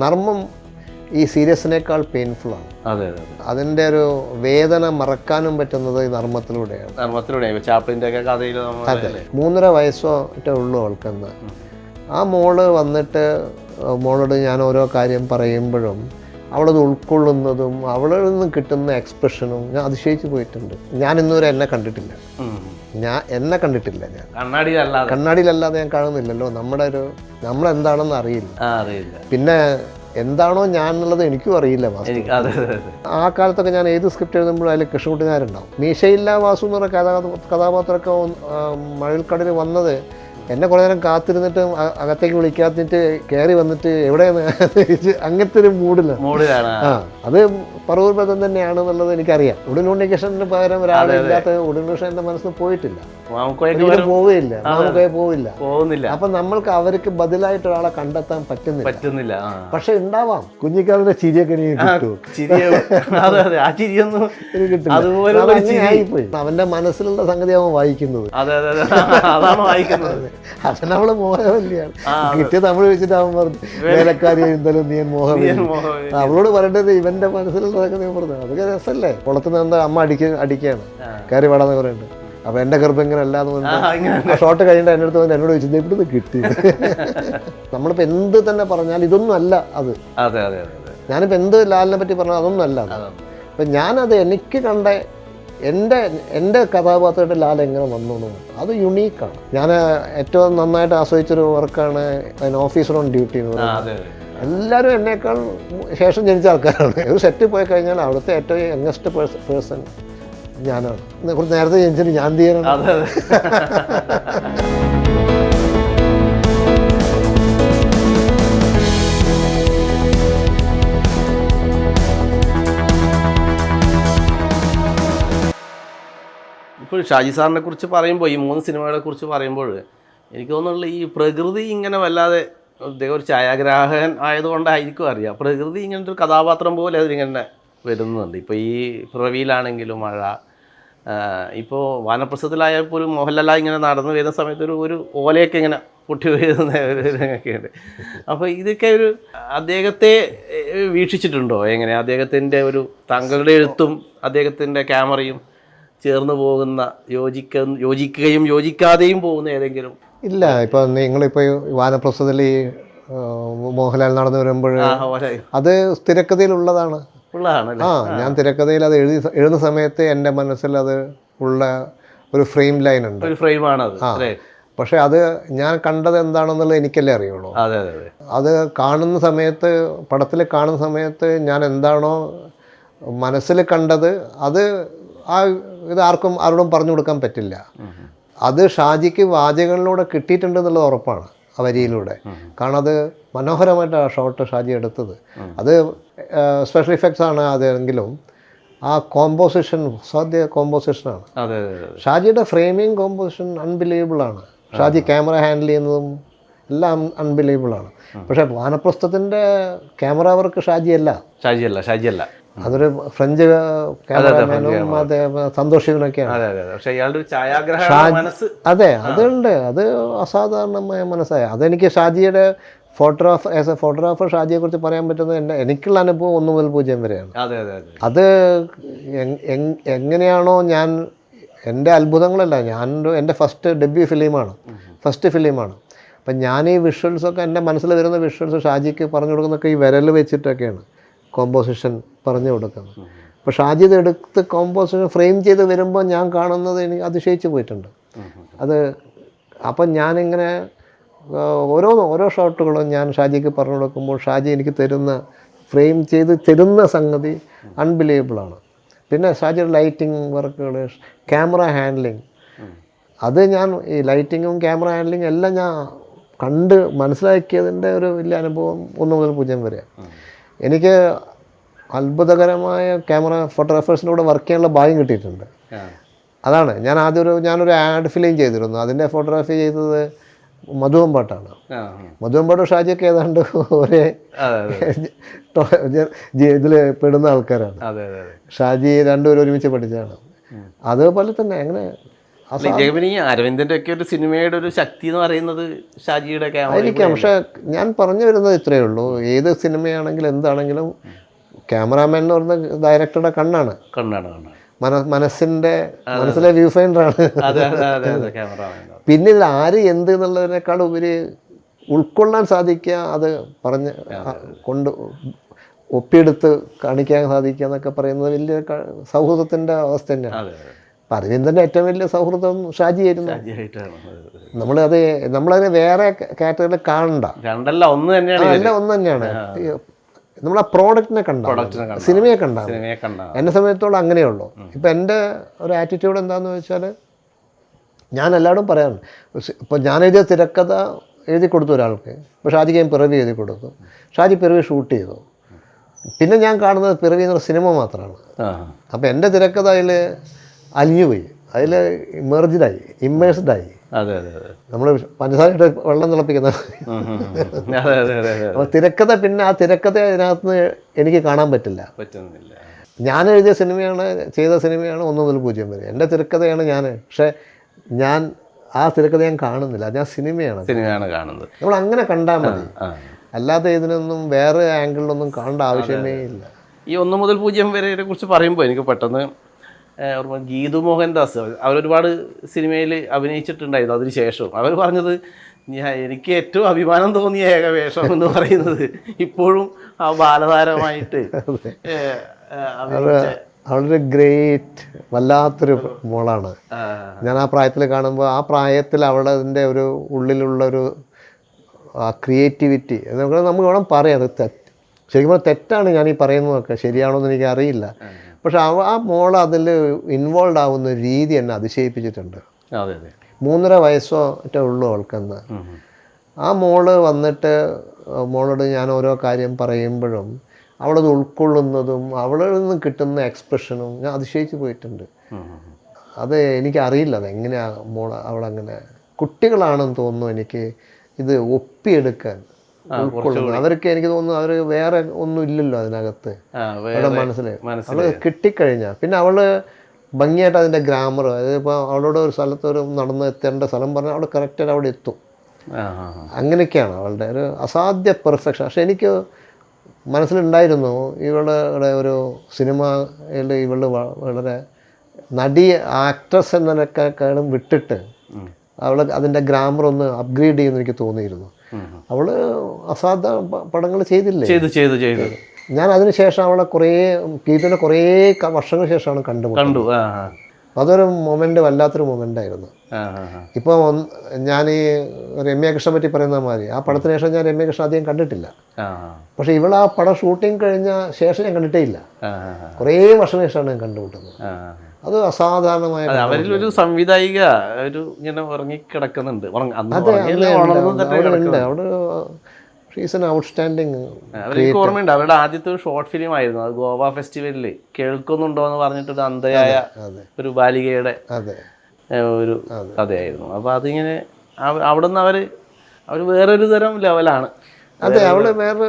നർമ്മം ഈ സീരിയസിനേക്കാൾ പെയിൻഫുള്ളാണ്. അതെ അതെ. അതിൻ്റെ ഒരു വേദന മറക്കാനും പറ്റുന്നത് ഈ നർമ്മത്തിലൂടെയാണ്. ചാപ്ലിൻ്റെ ഒക്കെ കഥയിൽ അതെ. 3.5 വയസ്സോ ഉള്ളൂ അവൾക്കെന്ന്. ആ മോള് വന്നിട്ട് മോളോട് ഞാൻ ഓരോ കാര്യം പറയുമ്പോഴും അവളത് ഉൾക്കൊള്ളുന്നതും അവളിൽ നിന്ന് കിട്ടുന്ന എക്സ്പ്രഷനും ഞാൻ അതിശയിച്ച് പോയിട്ടുണ്ട്. ഞാൻ ഇന്നുവരെ എന്നെ കണ്ടിട്ടില്ല. ഞാൻ കണ്ണാടിയിലല്ലാതെ ഞാൻ കാണുന്നില്ലല്ലോ. നമ്മളെന്താണെന്ന് അറിയില്ല. പിന്നെ എന്താണോ ഞാൻ എന്നുള്ളത് എനിക്കും അറിയില്ല. ആ കാലത്തൊക്കെ ഞാൻ ഏത് സ്ക്രിപ്റ്റ് എഴുതുമ്പോഴും അതിൽ കൃഷ്ണൻകുട്ടി നായരുണ്ടാവും. മീശയില്ല വാസു എന്ന് പറഞ്ഞ കഥാപാത്രമൊക്കെ മഴവിൽക്കടലിൽ വന്നത് എന്നെ കുറേ നേരം കാത്തിരുന്നിട്ട് അകത്തേക്ക് വിളിക്കാത്തിട്ട് കയറി വന്നിട്ട് എവിടെയാണ് അങ്ങനത്തെ ഒരു മൂഡിലാണ്. അത് പറവൂർ ബന്ധം തന്നെയാണെന്നുള്ളത് എനിക്കറിയാം. ഉടനുണ്ണികൃഷ്ണന് പകരം ഒരാളില്ലാത്ത ഉടനുണ്ണികൃഷ്ണൻ എൻ്റെ മനസ്സിൽ പോയിട്ടില്ല, പോവില്ല. അപ്പൊ നമ്മൾക്ക് അവർക്ക് ബദലായിട്ട് ഒരാളെ കണ്ടെത്താൻ പറ്റുന്നില്ല. പക്ഷെ ഉണ്ടാവാം. കുഞ്ഞിക്കാതിന്റെ ചിരിയൊക്കെ കിട്ടും. അവന്റെ മനസ്സിലുള്ള സംഗതി അവൻ വായിക്കുന്നത്. അപ്പൊ നമ്മള് മോഹവല്യാണ് കിട്ടിയ തമിഴ് വെച്ചിട്ട് അവൻ പറഞ്ഞു വേലക്കാരി എന്തായാലും നീ മോഹവല്ലി. അവളോട് പറയേണ്ടത് ഇവന്റെ മനസ്സിലുള്ള സംഗതി പറഞ്ഞു. അതൊക്കെ രസമല്ലേ. കുളത്തിൽ നിന്ന് അമ്മ അടിക്കുകയാണ് കയറി പാടാന്ന് പറയുന്നുണ്ട്. അപ്പൊ എന്റെ ഗർഭം ഇങ്ങനെ അല്ലാന്ന് പറഞ്ഞു ഷോട്ട് കഴിഞ്ഞിട്ട് എൻ്റെ അടുത്ത് വന്ന് എന്നോട് ചോദിച്ചത് ഇവിടുന്ന് കിട്ടി. നമ്മളിപ്പോ എന്ത് തന്നെ പറഞ്ഞാൽ ഇതൊന്നും അല്ല അത്. ഞാനിപ്പോ എന്ത് ലാലിനെ പറ്റി പറഞ്ഞാൽ അതൊന്നും അല്ല അത്. അപ്പൊ ഞാനത് എനിക്ക് കണ്ട എൻ്റെ കഥാപാത്രമായിട്ട് ലാൽ എങ്ങനെ വന്നു അത് യുണീക്കാണ്. ഞാൻ ഏറ്റവും നന്നായിട്ട് ആസ്വദിച്ചൊരു വർക്കാണ് ഓഫീസർ ഓൺ ഡ്യൂട്ടി എന്ന് പറയുന്നത്. എല്ലാവരും എന്നേക്കാൾ ശേഷം ജനിച്ച ആൾക്കാരാണ്. ഒരു സെറ്റ് പോയി കഴിഞ്ഞാൽ അവിടുത്തെ ഏറ്റവും യങ്ങസ്റ്റ് പേഴ്സൺ ഞാനാണ്. കുറച്ച് നേരത്തെ ജനിച്ചിട്ട് ഞാൻ തീരാണ്. ഇപ്പോൾ ഷാജി സാറിനെ കുറിച്ച് പറയുമ്പോൾ ഈ 3 സിനിമകളെ കുറിച്ച് പറയുമ്പോൾ എനിക്ക് തോന്നുന്നുള്ള ഈ പ്രകൃതി ഇങ്ങനെ വല്ലാതെ അദ്ദേഹം ഒരു ഛായാഗ്രാഹകൻ ആയതുകൊണ്ടായിരിക്കും അറിയാം. പ്രകൃതി ഇങ്ങനത്തെ ഒരു കഥാപാത്രം പോലെ അതിലിങ്ങനെ വരുന്നുണ്ട്. ഇപ്പോൾ ഈ പ്രവിയിലാണെങ്കിലും മഴ, ഇപ്പോൾ വാനപ്രസ്ഥത്തിലായാൽ പോലും മോഹൻലാൽ ഇങ്ങനെ നടന്നു വരുന്ന സമയത്ത് ഒരു ഓലയൊക്കെ ഇങ്ങനെ പൊട്ടി വീഴുന്ന ഇതൊക്കെയുണ്ട്. അപ്പോൾ ഇതൊക്കെ ഒരു അദ്ദേഹത്തെ വീക്ഷിച്ചിട്ടുണ്ടോ? എങ്ങനെ അദ്ദേഹത്തിൻ്റെ ഒരു താങ്കളുടെ എഴുത്തും അദ്ദേഹത്തിൻ്റെ ക്യാമറയും ചേർന്ന് പോകുന്ന യോജിക്കുകയും യോജിക്കാതെയും പോകുന്ന ഏതെങ്കിലും? ഇല്ല. ഇപ്പോൾ നിങ്ങളിപ്പോൾ വാനപ്രസ്ഥത്തിൽ ഈ മോഹൻലാൽ നടന്നു വരുമ്പോൾ അത് തിരക്കഥയിലുള്ളതാണ്. ഞാൻ തിരക്കഥയിൽ അത് എഴുതുന്ന സമയത്ത് എൻ്റെ മനസ്സിൽ അത് ഉള്ള ഒരു ഫ്രെയിം ലൈൻ ഉണ്ട്. ഒരു ഫ്രെയിമാണത്. പക്ഷെ അത് ഞാൻ കണ്ടത് എന്താണെന്നുള്ളത് എനിക്കല്ലേ അറിയുള്ളൂ. അത് കാണുന്ന സമയത്ത്, പടത്തിൽ കാണുന്ന സമയത്ത് ഞാൻ എന്താണോ മനസ്സിൽ കണ്ടത് അത് ഇത് ആരോടും പറഞ്ഞു കൊടുക്കാൻ പറ്റില്ല. അത് ഷാജിക്ക് വാചകങ്ങളിലൂടെ കിട്ടിയിട്ടുണ്ട് എന്നുള്ളത് ഉറപ്പാണ് ആ വരിയിലൂടെ. കാരണം അത് മനോഹരമായിട്ട് ആ ഷോട്ട് ഷാജി എടുത്തത്. അത് സ്പെഷ്യൽ ഇഫക്ട്സ് ആണ് അതെങ്കിലും ആ കോമ്പോസിഷൻ സാധ്യ കോമ്പോസിഷനാണ്. ഷാജിയുടെ ഫ്രെയിമിങ് കോമ്പോസിഷൻ അൺബിലീവബിളാണ്. ഷാജി ക്യാമറ ഹാൻഡിൽ ചെയ്യുന്നതും എല്ലാം അൺബിലീവബിളാണ്. പക്ഷേ വാനപ്രസ്ഥത്തിൻ്റെ ക്യാമറ വർക്ക് ഷാജിയല്ല. അതൊരു ഫ്രഞ്ച് ക്യാമറമാനും സന്തോഷിവനൊക്കെയാണ്. അതെ, അതുണ്ട്. അത് അസാധാരണമായ മനസ്സായ അതെനിക്ക് ഷാജിയുടെ ആസ് എ ഫോട്ടോഗ്രാഫർ ഷാജിയെക്കുറിച്ച് പറയാൻ പറ്റുന്നത് എനിക്കുള്ള അനുഭവം 1 മുതൽ 0 വരെയാണ്. അത് എങ്ങനെയാണോ ഞാൻ എൻ്റെ അത്ഭുതങ്ങളല്ല, എൻ്റെ ഫസ്റ്റ് ഫിലിമാണ്. അപ്പം ഞാൻ ഈ വിഷ്വൽസൊക്കെ എൻ്റെ മനസ്സിൽ വരുന്ന വിഷ്വൽസ് ഷാജിക്ക് പറഞ്ഞു കൊടുക്കുന്നതൊക്കെ ഈ വിരൽ വെച്ചിട്ടൊക്കെയാണ് കോമ്പോസിഷൻ പറഞ്ഞു കൊടുക്കുന്നത്. അപ്പോൾ ഷാജി എടുത്ത് കോമ്പോസിഷൻ ഫ്രെയിം ചെയ്ത് വരുമ്പോൾ ഞാൻ കാണുന്നത് എനിക്ക് അതിശയിച്ച് പോയിട്ടുണ്ട്. അപ്പം ഞാനിങ്ങനെ ഓരോ ഷോട്ടുകളും ഞാൻ ഷാജിക്ക് പറഞ്ഞു കൊടുക്കുമ്പോൾ ഷാജി എനിക്ക് ഫ്രെയിം ചെയ്ത് തരുന്ന സംഗതി അൺബിലീവബിളാണ്. പിന്നെ ഷാജിയുടെ ലൈറ്റിംഗ് വർക്കുകൾ, ക്യാമറ ഹാൻഡ്ലിങ്, അത് ഞാൻ ഈ ലൈറ്റിങ്ങും ക്യാമറ ഹാൻഡ്ലിങ്ങും എല്ലാം ഞാൻ കണ്ട് മനസ്സിലാക്കിയതിൻ്റെ ഒരു വലിയ അനുഭവം 1 മുതൽ 0 വരെയാണ്. എനിക്ക് അത്ഭുതകരമായ ക്യാമറ ഫോട്ടോഗ്രാഫേഴ്സിൻ്റെ കൂടെ വർക്ക് ചെയ്യാനുള്ള ഭാഗ്യം കിട്ടിയിട്ടുണ്ട്. അതാണ് ഞാനൊരു ആഡ് ഫിലിം ചെയ്തിരുന്നു. അതിൻ്റെ ഫോട്ടോഗ്രാഫി ചെയ്തത് മധുവമ്പാട്ടാണ്. മധുവമ്പാട്ടും ഷാജിയൊക്കെ ഏതാണ്ട് ഒരേ ഇതിൽ പെടുന്ന ആൾക്കാരാണ്. ഷാജി രണ്ടുപേരും ഒരുമിച്ച് പഠിച്ചതാണ്. അതുപോലെ തന്നെ അങ്ങനെ ഇദ്ദേഹത്തിന് ഈ അരവിന്ദൻ്റെ ഒക്കെ ഒരു സിനിമയുടെ ഒരു ശക്തി എന്ന് പറയുന്നത് ഷാജിയുടെ ക്യാമറ ആയിരിക്കാം. പക്ഷേ ഞാൻ പറഞ്ഞു വരുന്നത് ഇത്രയേ ഉള്ളൂ, ഏത് സിനിമയാണെങ്കിലും എന്താണെങ്കിലും ക്യാമറാമാൻ എന്ന് പറയുന്നത് ഡയറക്ടറുടെ കണ്ണാണ്, മനസ്സിലെ വ്യൂ ഫൈൻഡറാണ്. പിന്നെ ഇതിൽ ആര് എന്ത് എന്നുള്ളതിനേക്കാൾ ഉപരി ഉൾക്കൊള്ളാൻ സാധിക്കുക, അത് പറഞ്ഞ് കൊണ്ട് ഒപ്പിയെടുത്ത് കാണിക്കാൻ സാധിക്കുക എന്നൊക്കെ പറയുന്നത് വലിയ സൗഹൃദത്തിൻ്റെ അവസ്ഥ തന്നെയാണ്. അപ്പം അരവിന്ദൻ്റെ ഏറ്റവും വലിയ സൗഹൃദം ഷാജിയായിരുന്നു. നമ്മളത് വേറെ കാറ്റഗറിയിൽ കാണണ്ട, ഒന്ന് തന്നെയാണ്. നമ്മൾ ആ പ്രോഡക്റ്റിനെ കണ്ട, സിനിമയെ കണ്ട. എന്നെ സംബന്ധിച്ചോളം അങ്ങനെയുള്ളൂ. ഇപ്പം എൻ്റെ ഒരു ആറ്റിറ്റ്യൂഡ് എന്താണെന്ന് വെച്ചാൽ, ഞാൻ എല്ലാവരും പറയാറുണ്ട്, ഇപ്പോൾ ഞാൻ എഴുതിയ തിരക്കഥ എഴുതി കൊടുത്തു ഒരാൾക്ക്, ഇപ്പോൾ ഷാജിക്ക് ഞാൻ പിറവി എഴുതി കൊടുത്തു, ഷാജി പിറവി ഷൂട്ട് ചെയ്തു. പിന്നെ ഞാൻ കാണുന്നത് പിറവി എന്നുള്ള സിനിമ മാത്രമാണ്. അപ്പോൾ എൻ്റെ തിരക്കഥ അതിൽ അലിഞ്ഞുപോയി, അതിൽ മെർജ്ഡായി, ഇമ്മേഴ്സ്ഡായി. നമ്മൾ പഞ്ചസാരയിട്ട് വെള്ളം തിളപ്പിക്കുന്ന അപ്പോൾ തിരക്കഥ, പിന്നെ ആ തിരക്കഥ അതിനകത്ത് എനിക്ക് കാണാൻ പറ്റുന്നില്ല. ഞാൻ എഴുതിയ സിനിമയാണ്, ചെയ്ത സിനിമയാണ് 1 മുതൽ 0 വരെ. എൻ്റെ തിരക്കഥയാണ് ഞാൻ, പക്ഷേ ഞാൻ ആ തിരക്കഥ ഞാൻ കാണുന്നില്ല, ഞാൻ സിനിമയാണ് കാണുന്നത്. നമ്മൾ അങ്ങനെ കണ്ടാൽ മതി, അല്ലാതെ ഇതിനൊന്നും വേറെ ആംഗിളിലൊന്നും കാണേണ്ട ആവശ്യമേ ഇല്ല. ഈ 1 മുതൽ 0 വരെ കുറിച്ച് പറയുമ്പോൾ എനിക്ക് പെട്ടെന്ന് ഗീതു മോഹൻദാസ് അവരൊരുപാട് സിനിമയിൽ അഭിനയിച്ചിട്ടുണ്ടായിരുന്നു. അതിന് ശേഷവും അവർ പറഞ്ഞത്, എനിക്ക് ഏറ്റവും അഭിമാനം തോന്നിയ ഏക വേഷം എന്ന് പറയുന്നത് ഇപ്പോഴും ആ ബാലതാരമായിട്ട് അവളൊരു ഗ്രേറ്റ്, വല്ലാത്തൊരു മോളാണ്. ഞാൻ ആ പ്രായത്തിൽ കാണുമ്പോൾ, ആ പ്രായത്തിൽ അവളതിൻ്റെ ഒരു ഉള്ളിലുള്ളൊരു ആ ക്രിയേറ്റിവിറ്റി നമുക്ക് വേണം പറയാം. അത് ശരിക്കും തെറ്റാണ് ഞാൻ ഈ പറയുന്നതൊക്കെ, ശരിയാണോ എന്ന് എനിക്ക് അറിയില്ല. പക്ഷെ ആ മോൾ അതിൽ ഇൻവോൾവ് ആവുന്ന രീതി എന്നെ അതിശയിപ്പിച്ചിട്ടുണ്ട്. 3.5 വയസ്സോ മറ്റേ ഉള്ളൂ അവൾക്കെന്ന്. ആ മോള് വന്നിട്ട് മോളോട് ഞാൻ ഓരോ കാര്യം പറയുമ്പോഴും അവളത് ഉൾക്കൊള്ളുന്നതും അവളിൽ നിന്ന് കിട്ടുന്ന എക്സ്പ്രഷനും ഞാൻ അതിശയിച്ച് പോയിട്ടുണ്ട്. അത് എനിക്കറിയില്ല അതെങ്ങനെയാണ് അവളങ്ങനെ, കുട്ടികളാണെന്ന് തോന്നുന്നു എനിക്ക് ഇത് ഒപ്പിയെടുക്കാൻ ഉൾക്കൊള്ളുന്നത്. അവർക്ക് എനിക്ക് തോന്നുന്നു അവർ വേറെ ഒന്നും ഇല്ലല്ലോ അതിനകത്ത്, അവരുടെ മനസ്സിൽ അവൾ കിട്ടിക്കഴിഞ്ഞാൽ പിന്നെ അവൾ ഭംഗിയായിട്ട് അതിൻ്റെ ഗ്രാമർ, അതായത് ഇപ്പോൾ അവളോട് ഒരു സ്ഥലത്ത് നടന്ന് എത്തേണ്ട സ്ഥലം പറഞ്ഞാൽ അവൾ കറക്റ്റായിട്ട് അവിടെ എത്തും. അങ്ങനെയൊക്കെയാണ് അവളുടെ ഒരു അസാധ്യ പെർഫെക്ഷൻ. പക്ഷെ എനിക്ക് മനസ്സിലുണ്ടായിരുന്നു ഇവളുടെ ഒരു സിനിമയിൽ ഇവള് വളരെ നടി, ആക്ട്രസ് എന്നതിനേക്കാളും വിട്ടിട്ട് അവൾ അതിൻ്റെ ഗ്രാമർ ഒന്ന് അപ്ഗ്രേഡ് ചെയ്യുമെന്ന് എനിക്ക് തോന്നിയിരുന്നു. അവൾ അസാധാരണ പടങ്ങൾ ചെയ്തില്ലേ? ചെയ്തു. ഞാൻ അതിനുശേഷം അവളെ ഗീതുവിനെ കുറേ വർഷങ്ങൾക്ക് ശേഷമാണ് കണ്ടു. അതൊരു മൊമെൻ്റ്, വല്ലാത്തൊരു മൊമെൻ്റായിരുന്നു. ഇപ്പോൾ ഞാൻ ഈ രമ്യ കൃഷ്ണനെ പറ്റി പറയുന്ന മാതിരി ആ പടത്തിന് ശേഷം ഞാൻ രമ്യ കൃഷ്ണൻ അധികം കണ്ടിട്ടില്ല. പക്ഷേ ഇവൾ ആ പടം ഷൂട്ടിങ് കഴിഞ്ഞ ശേഷം ഞാൻ കണ്ടിട്ടേ ഇല്ല. കുറേ വർഷങ്ങൾക്ക് ശേഷമാണ് ഞാൻ കണ്ടുമുട്ടുന്നത്. അത് അസാധാരണമായ അവരിലൊരു സംവിധായിക ഒരു ഇങ്ങനെ ഉറങ്ങിക്കിടക്കുന്നുണ്ട്. അവിടെ ഷീസ് ആൻ ഔട്ട്സ്റ്റാൻഡിങ്. എനിക്ക് ഓർമ്മയുണ്ട് അവരുടെ ആദ്യത്തെ ഒരു ഷോർട്ട് ഫിലിം ആയിരുന്നു അത്. ഗോവ ഫെസ്റ്റിവലിൽ കേൾക്കുന്നുണ്ടോ എന്ന് പറഞ്ഞിട്ടൊരു അന്ധയായ ഒരു ബാലികയുടെ ഒരു കഥയായിരുന്നു. അപ്പോൾ അതിങ്ങനെ അവിടെ നിന്ന് അവർ വേറൊരു തരം ലെവലാണ്. അതെ, അവള് വേറെ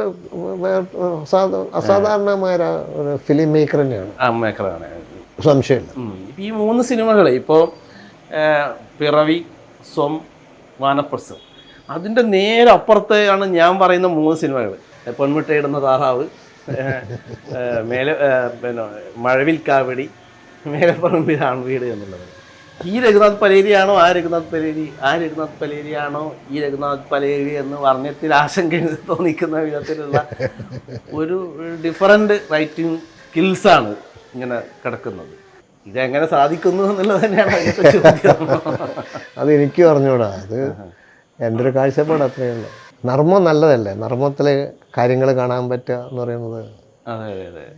അസാധാരണമായ ഒരു ഫിലിം മേക്കർ തന്നെയാണ്. മേക്കറാണ്, സംശയമില്ല. ഈ 3 സിനിമകൾ ഇപ്പോൾ പിറവി, സ്വം, വാനപ്രസ്ഥം, അതിൻ്റെ നേരെ അപ്പുറത്തെയാണ് ഞാൻ പറയുന്ന 3 സിനിമകൾ. പൊന്മുട്ടയിടുന്ന താറാവ്, പിന്നെ മഴവിൽ കാവടി, മേലപ്പറമ്പിലാണ് വീട് എന്നുള്ളത്. ഈ രഘുനാഥ് പലേരിയാണോ ആ രഘുനാഥ് പലേരി, ആ രഘുനാഥ് പലേരിയാണോ ഈ രഘുനാഥ് പലേരി എന്ന് വർണ്ണത്തിൽ ആശങ്ക തോന്നിക്കുന്ന വിധത്തിലുള്ള ഒരു ഡിഫറൻറ്റ് റൈറ്റിംഗ് സ്കിൽസാണ് ഇങ്ങനെ കിടക്കുന്നത്. ഇതെങ്ങനെ സാധിക്കുന്നു എന്നുള്ളത് തന്നെയാണ് അതിൻ്റെ ചോദ്യം. അത് എനിക്കും അറിഞ്ഞൂടാ, അത് എൻ്റെ ഒരു കാഴ്ചപ്പാട് അത്രയേ ഉള്ളൂ. നർമ്മം നല്ലതല്ലേ, നർമ്മത്തിൽ കാര്യങ്ങൾ കാണാൻ പറ്റുക എന്ന് പറയുന്നത്.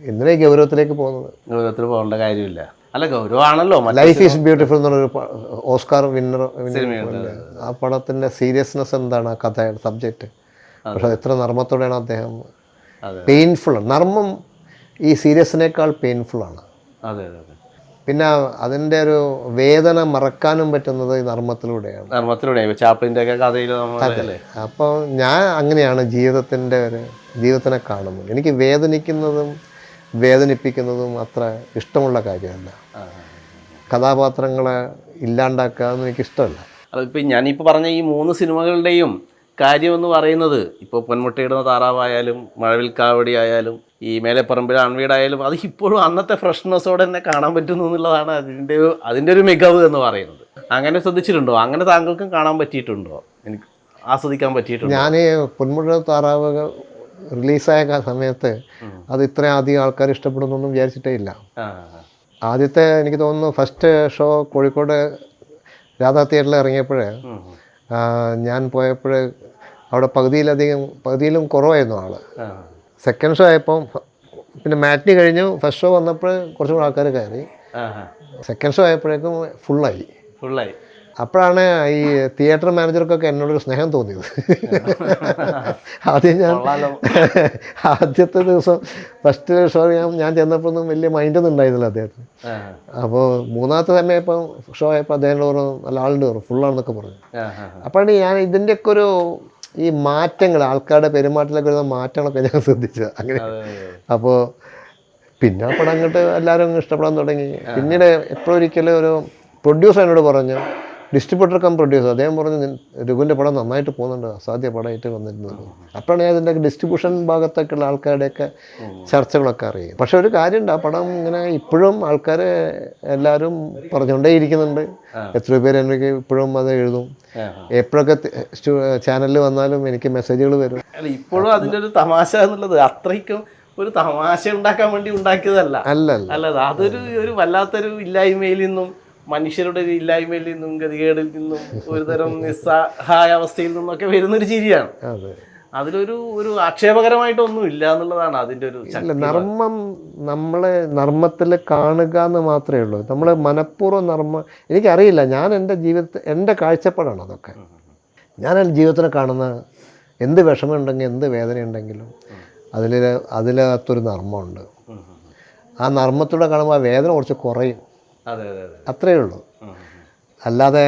എന്തിനാ ഗൗരവത്തിലേക്ക് പോകുന്നത്? ഗൗരവത്തിൽ പോകേണ്ട കാര്യമില്ല. അല്ല, ഗൗരവമാണല്ലോ. ലൈഫ് ഈസ് ബ്യൂട്ടിഫുൾ എന്നുള്ളൊരു ഓസ്കാർ വിന്നർ. ആ പടത്തിൻ്റെ സീരിയസ്നെസ് എന്താണ്, ആ കഥയുടെ സബ്ജക്റ്റ്, പക്ഷെ എത്ര നർമ്മത്തോടെയാണ് അദ്ദേഹം. പെയിൻഫുള്ളാണ് നർമ്മം, ഈ സീരിയസിനേക്കാൾ പെയിൻഫുള്ളാണ്. പിന്നെ അതിൻ്റെ ഒരു വേദന മറക്കാനും പറ്റുന്നത് ഈ നർമ്മത്തിലൂടെയാണ്. ചാപ്ലിൻ്റെ ഒക്കെ കഥയിൽ. അപ്പോൾ ഞാൻ അങ്ങനെയാണ് ജീവിതത്തിനെ കാണുന്നത്. എനിക്ക് വേദനിക്കുന്നതും വേദനിപ്പിക്കുന്നതും അത്ര ഇഷ്ടമുള്ള കാര്യമല്ല. കഥാപാത്രങ്ങളെ ഇല്ലാണ്ടാക്കുക എന്ന് എനിക്കിഷ്ടമല്ല. അതിപ്പോൾ ഞാനിപ്പോൾ പറഞ്ഞ ഈ 3 സിനിമകളുടെയും കാര്യമെന്ന് പറയുന്നത് ഇപ്പോൾ പൊന്മുട്ടയിടുന്ന താറാവായാലും മഴവിൽക്കാവടി ആയാലും ഈ മേലെപ്പറമ്പിൽ ആൺവീടായാലും അത് ഇപ്പോഴും അന്നത്തെ ഫ്രഷ്നെസ്സോടെ തന്നെ കാണാൻ പറ്റുന്നു എന്നുള്ളതാണ് അതിൻ്റെ ഒരു മികവ് എന്ന് പറയുന്നത്. അങ്ങനെ ശ്രദ്ധിച്ചിട്ടുണ്ടോ? അങ്ങനെ താങ്കൾക്കും കാണാൻ പറ്റിയിട്ടുണ്ടോ? എനിക്ക് ആസ്വദിക്കാൻ പറ്റിയിട്ടുണ്ടോ? ഞാൻ പൊന്മുട്ട താറാവ് റിലീസായ സമയത്ത് അത് ഇത്രയും അധികം ആൾക്കാർ ഇഷ്ടപ്പെടുന്നൊന്നും വിചാരിച്ചിട്ടേ ഇല്ല. ആദ്യത്തെ എനിക്ക് തോന്നുന്നു ഫസ്റ്റ് ഷോ കോഴിക്കോട് രാധാ തിയേറ്ററിൽ ഇറങ്ങിയപ്പോൾ ഞാൻ പോയപ്പോൾ അവിടെ പകുതിയിലും കുറവായിരുന്നു ആൾ. സെക്കൻഡ് ഷോ ആയപ്പം പിന്നെ മാറ്റിനി കഴിഞ്ഞു, ഫസ്റ്റ് ഷോ വന്നപ്പോൾ കുറച്ചും കൂടെ ആൾക്കാർ കയറി. സെക്കൻഡ് ഷോ ആയപ്പോഴേക്കും ഫുള്ളായി. അപ്പോഴാണ് ഈ തിയേറ്റർ മാനേജർക്കൊക്കെ എന്നോടൊരു സ്നേഹം തോന്നിയത്. ആദ്യത്തെ ദിവസം ഫസ്റ്റ് ഷോ ഞാൻ ചെന്നപ്പോഴൊന്നും വലിയ മൈൻഡൊന്നും ഉണ്ടായിരുന്നില്ല അദ്ദേഹത്തിന്. അപ്പോൾ മൂന്നാമത്തെ സമയം ഇപ്പം ഷോ ആയപ്പോൾ അദ്ദേഹം പറഞ്ഞു നല്ല ആളുണ്ട് പറഞ്ഞു, ഫുള്ളാണെന്നൊക്കെ പറഞ്ഞു. അപ്പോഴാണ് ഞാൻ ഇതിൻ്റെയൊക്കെ ഒരു ഈ മാറ്റങ്ങൾ, ആൾക്കാരുടെ പെരുമാറ്റത്തിലൊക്കെ വരുന്ന മാറ്റങ്ങളൊക്കെ ഞാൻ ശ്രദ്ധിച്ചത്. അങ്ങനെ അപ്പോൾ പിന്നെ പടം അങ്ങോട്ട് എല്ലാവരും ഇഷ്ടപ്പെടാൻ തുടങ്ങി. പിന്നീട് എപ്പോഴൊരിക്കലും ഒരു പ്രൊഡ്യൂസർ എന്നോട് പറഞ്ഞു, ഡിസ്ട്രിബ്യൂട്ടർ കം പ്രൊഡ്യൂസർ, അദ്ദേഹം പറഞ്ഞു രഘുവിൻ്റെ പടം നന്നായിട്ട് പോകുന്നുണ്ട്, അസാധ്യ പടമായിട്ട് വന്നിരുന്നത്. അപ്പോഴാണ് ഞാൻ ഇതിൻ്റെ ഡിസ്ട്രിബ്യൂഷൻ ഭാഗത്തൊക്കെയുള്ള ആൾക്കാരുടെയൊക്കെ ചർച്ചകളൊക്കെ അറിയും. പക്ഷെ ഒരു കാര്യമുണ്ട്, ആ പടം ഇങ്ങനെ ഇപ്പോഴും ആൾക്കാർ എല്ലാവരും പറഞ്ഞുകൊണ്ടേ ഇരിക്കുന്നുണ്ട്. എത്രയോ പേര് എനിക്ക് ഇപ്പോഴും അത് എഴുതും. എപ്പോഴൊക്കെ ചാനലിൽ വന്നാലും എനിക്ക് മെസ്സേജുകൾ വരും. ഇപ്പോഴും അതിൻ്റെ ഒരു തമാശ എന്നുള്ളത് അത്രയ്ക്കും ഒരു തമാശ ഉണ്ടാക്കാൻ വേണ്ടി ഉണ്ടാക്കിയതല്ല, അല്ലത് അതൊരു വല്ലാത്തൊരു ഇല്ലായ്മയിൽ നിന്നും മനുഷ്യരുടെ ഇല്ലായ്മയിൽ നിന്നും ഗതികേടിൽ നിന്നും ഒരുതരം നിസ്സഹായ അവസ്ഥയിൽ നിന്നൊക്കെ വരുന്നൊരു ചിരിയാണ്. അതിലൊരു ആക്ഷേപകരമായിട്ടൊന്നും ഇല്ല എന്നുള്ളതാണ് അതിൻ്റെ ഒരു നർമ്മം. നമ്മളെ നർമ്മത്തിൽ കാണുക എന്ന് മാത്രമേ ഉള്ളൂ. നമ്മൾ മനഃപൂർവ്വം നർമ്മം, എനിക്കറിയില്ല, ഞാൻ എൻ്റെ കാഴ്ചപ്പാടാണ് അതൊക്കെ. ഞാൻ എൻ്റെ ജീവിതത്തിൽ കാണുന്ന എന്ത് വിഷമമുണ്ടെങ്കിലും എന്ത് വേദനയുണ്ടെങ്കിലും അതിനകത്തൊരു നർമ്മമുണ്ട്. ആ നർമ്മത്തിലൂടെ കാണുമ്പോൾ ആ വേദന കുറച്ച് കുറയും, അത്രയേ ഉള്ളൂ. അല്ലാതെ